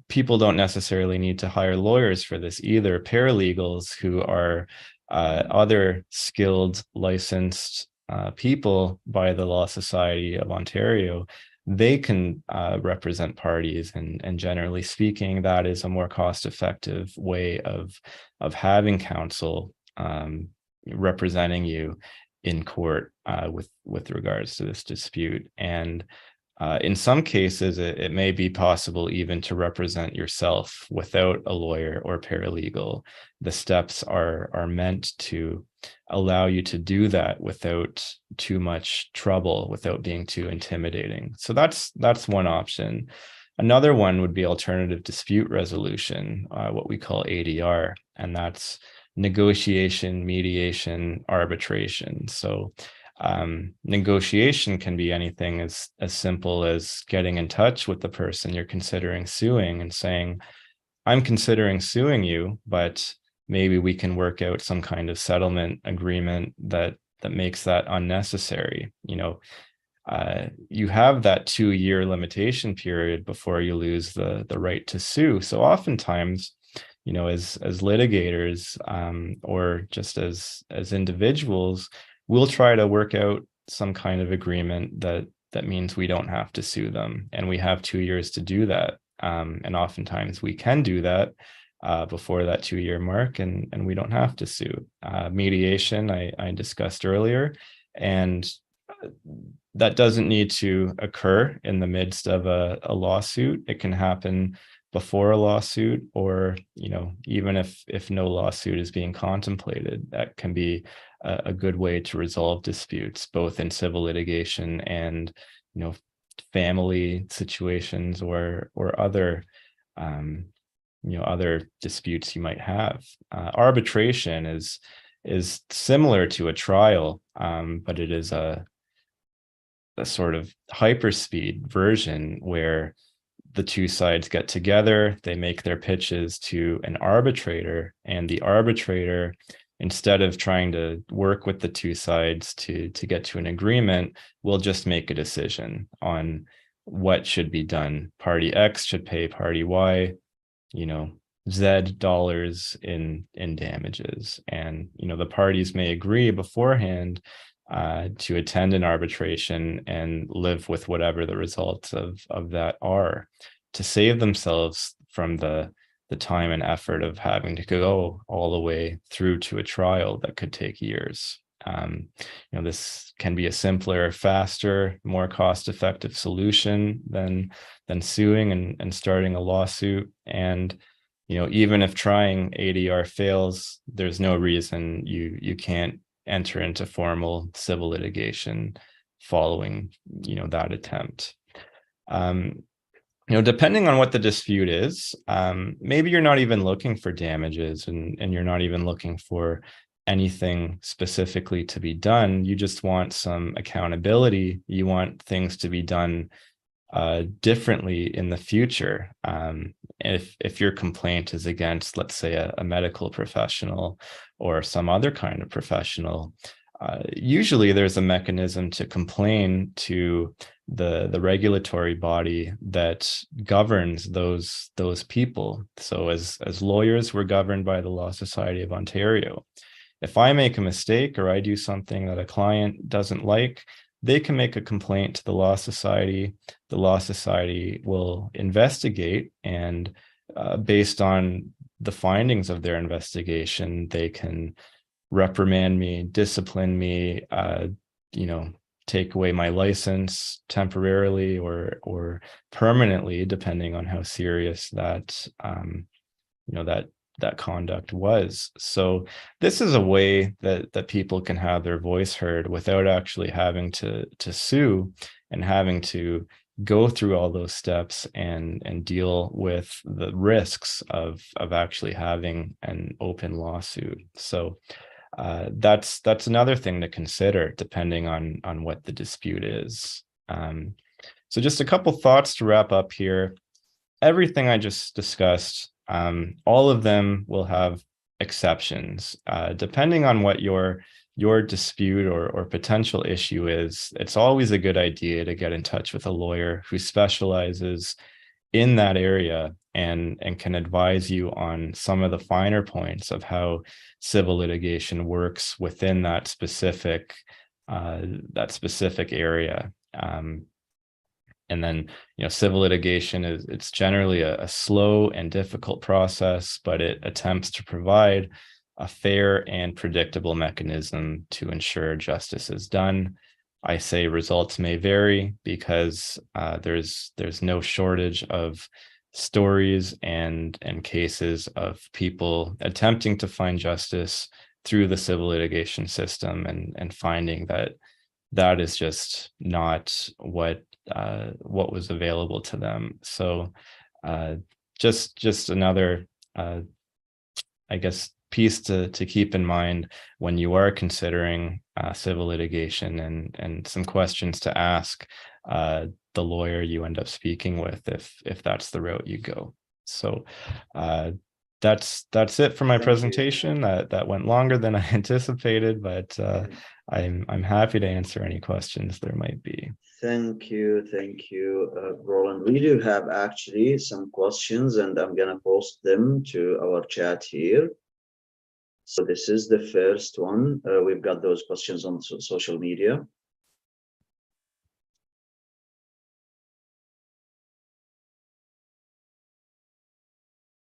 people don't necessarily need to hire lawyers for this either. Paralegals, who are other skilled, licensed people by the Law Society of Ontario, they can represent parties, and generally speaking, that is a more cost-effective way of having counsel representing you in court with regards to this dispute. And in some cases, it may be possible even to represent yourself without a lawyer or paralegal. The steps are meant to allow you to do that without too much trouble, without being too intimidating. So that's one option. Another one would be alternative dispute resolution, what we call ADR, and that's negotiation, mediation, arbitration. So negotiation can be anything as simple as getting in touch with the person you're considering suing and saying, I'm considering suing you, but maybe we can work out some kind of settlement agreement that makes that unnecessary. You have that 2-year limitation period before you lose the right to sue. So oftentimes, as litigators, or just as individuals, we'll try to work out some kind of agreement that means we don't have to sue them, and we have 2 years to do that. And oftentimes we can do that before that 2-year mark, and we don't have to sue. Mediation, I discussed earlier, and that doesn't need to occur in the midst of a lawsuit. It can happen before a lawsuit, or even if no lawsuit is being contemplated. That can be a good way to resolve disputes, both in civil litigation and family situations, or other other disputes you might have. Arbitration is similar to a trial, but it is a sort of hyperspeed version where the two sides get together, they make their pitches to an arbitrator, and the arbitrator, instead of trying to work with the two sides to get to an agreement, will just make a decision on what should be done. Party X should pay party Y, Z dollars in damages. And, the parties may agree beforehand to attend an arbitration and live with whatever the results of that are, to save themselves from the time and effort of having to go all the way through to a trial that could take years. This can be a simpler, faster, more cost-effective solution than suing and starting a lawsuit. And even if trying ADR fails, there's no reason you can't enter into formal civil litigation following that attempt. Depending on what the dispute is, maybe you're not even looking for damages, and you're not even looking for anything specifically to be done. You just want some accountability. You want things to be done differently in the future. If your complaint is against, let's say, a medical professional or some other kind of professional, usually there's a mechanism to complain to the regulatory body that governs those people. So as lawyers, we're governed by the Law Society of Ontario. If I make a mistake or I do something that a client doesn't like, they can make a complaint to the Law Society. The Law Society will investigate, and based on the findings of their investigation, they can reprimand me, discipline me, take away my license temporarily or permanently, depending on how serious that that conduct was. So this is a way that people can have their voice heard without actually having to sue and having to go through all those steps and deal with the risks of actually having an open lawsuit. So that's another thing to consider, depending on what the dispute is. So just a couple thoughts to wrap up here. Everything I just discussed, all of them will have exceptions. Depending on what your dispute or potential issue is, it's always a good idea to get in touch with a lawyer who specializes in that area and can advise you on some of the finer points of how civil litigation works within that specific area. And then, civil litigation it's generally a slow and difficult process, but it attempts to provide a fair and predictable mechanism to ensure justice is done. I say results may vary because there's no shortage of stories and cases of people attempting to find justice through the civil litigation system and finding that is just not what was available to them. So just another I guess piece to keep in mind when you are considering civil litigation, and some questions to ask the lawyer you end up speaking with if that's the route you go. So that's it for my presentation. That went longer than I anticipated, but I'm happy to answer any questions there might be. Thank you, Roland. We do have actually some questions, and I'm gonna post them to our chat here. So this is the first one. We've got those questions on social media.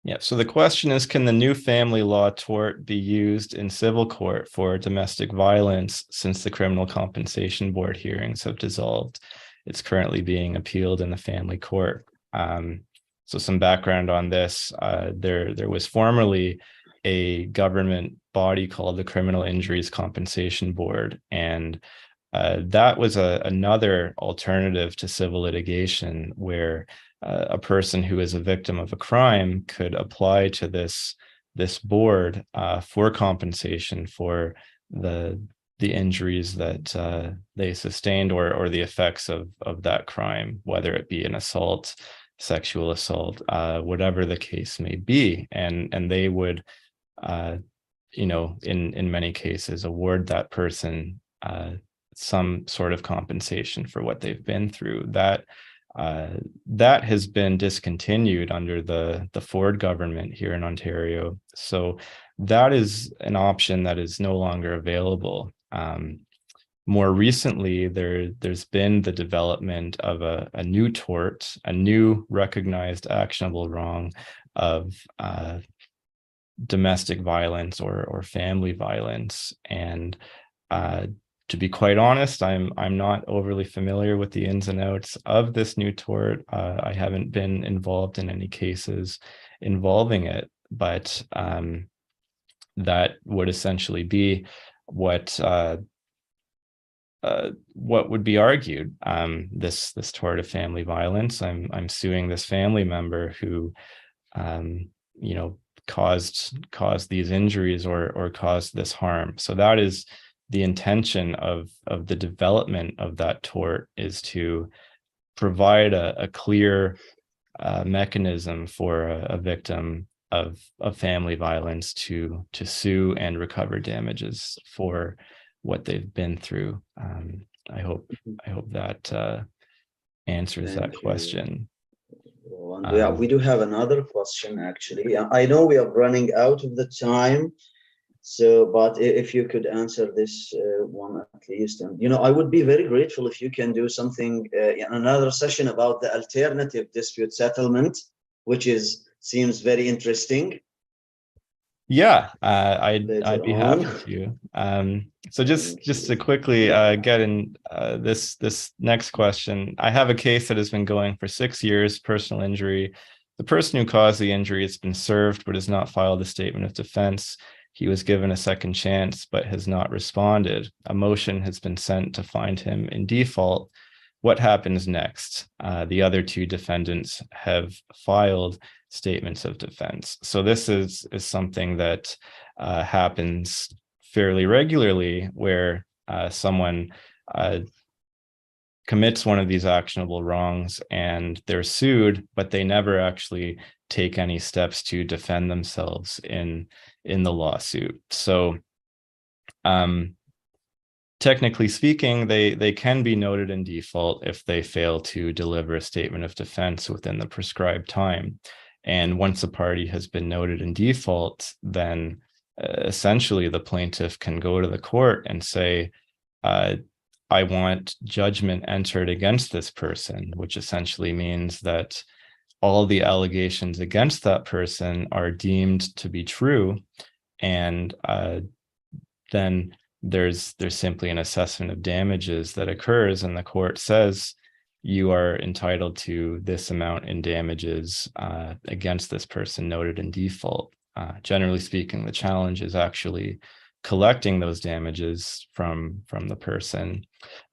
Yeah, so the question is, can the new family law tort be used in civil court for domestic violence since the Criminal Compensation Board hearings have dissolved? It's currently being appealed in the family court. So some background on this, there was formerly a government body called the Criminal Injuries Compensation Board, and that was another alternative to civil litigation where a person who is a victim of a crime could apply to this board for compensation for the injuries that they sustained or the effects of that crime, whether it be an assault, sexual assault, whatever the case may be, and they would in many cases award that person some sort of compensation for what they've been through. That has been discontinued under the Ford government here in Ontario. So that is an option that is no longer available. More recently, there's been the development of a new tort, a new recognized actionable wrong of domestic violence or family violence. And to be quite honest, I'm not overly familiar with the ins and outs of this new tort. I haven't been involved in any cases involving it, but that would essentially be what would be argued. This tort of family violence. I'm suing this family member who, caused these injuries or caused this harm. So that is the intention of the development of that tort, is to provide a clear mechanism for a victim of family violence to sue and recover damages for what they've been through. I hope that answers that question. Yeah, we do have another question actually. I know we are running out of the time. So, but if you could answer this one at least, and I would be very grateful if you can do something in another session about the alternative dispute settlement, which seems very interesting. Yeah, later I'd be on? happy to. So Thank just you. to quickly get in this next question, I have a case that has been going for 6 years, personal injury. The person who caused the injury has been served but has not filed a statement of defense. He was given a second chance but has not responded. A motion has been sent to find him in default. What happens next? The other two defendants have filed statements of defense. So this is something that happens fairly regularly, where someone commits one of these actionable wrongs and they're sued, but they never actually take any steps to defend themselves in the lawsuit. So technically speaking, they can be noted in default if they fail to deliver a statement of defense within the prescribed time. And once a party has been noted in default, then essentially the plaintiff can go to the court and say, I want judgment entered against this person, which essentially means that all the allegations against that person are deemed to be true. And then there's simply an assessment of damages that occurs, and the court says you are entitled to this amount in damages against this person noted in default. Generally speaking, the challenge is actually collecting those damages from the person.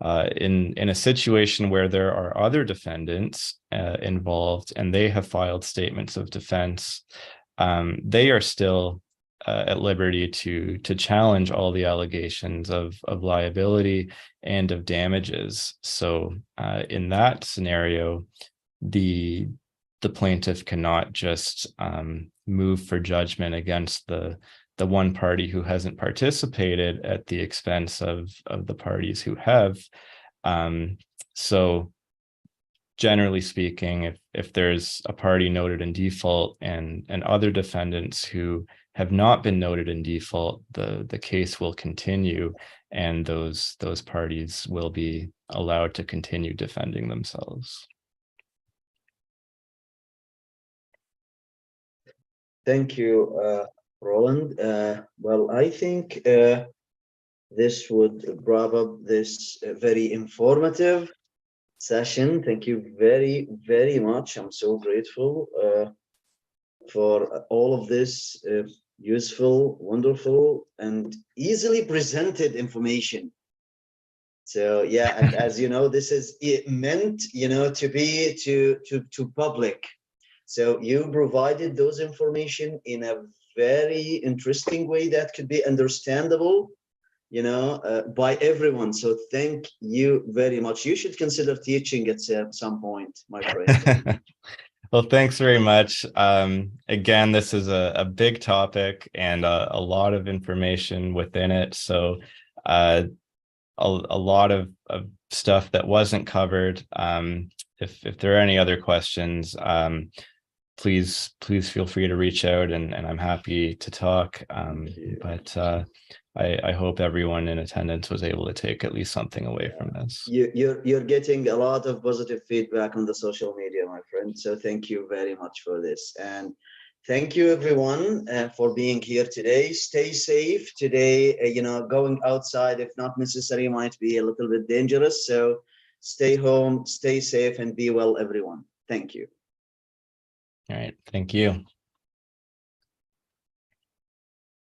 In a situation where there are other defendants involved and they have filed statements of defense, they are still at liberty to challenge all the allegations of liability and of damages. So in that scenario, the plaintiff cannot just move for judgment against the one party who hasn't participated at the expense of the parties who have. So generally speaking, if there's a party noted in default and other defendants who have not been noted in default, the case will continue, and those parties will be allowed to continue defending themselves. Thank you, Roland. Well, I think this would wrap up this very informative session. Thank you very, very much. I'm so grateful for all of this useful, wonderful, and easily presented information. So yeah, and as you know, this is meant, to be to public. So you provided those information in a very interesting way that could be understandable, by everyone. So thank you very much. You should consider teaching at some point, my friend. Well, thanks very much. Again, this is a big topic and a lot of information within it. So a lot of stuff that wasn't covered. If there are any other questions, please feel free to reach out, and I'm happy to talk. But I hope everyone in attendance was able to take at least something away from this. You're getting a lot of positive feedback on the social media, my friend. So thank you very much for this. And thank you everyone for being here today. Stay safe today. Going outside, if not necessary, might be a little bit dangerous. So stay home, stay safe, and be well, everyone. Thank you. All right. Thank you.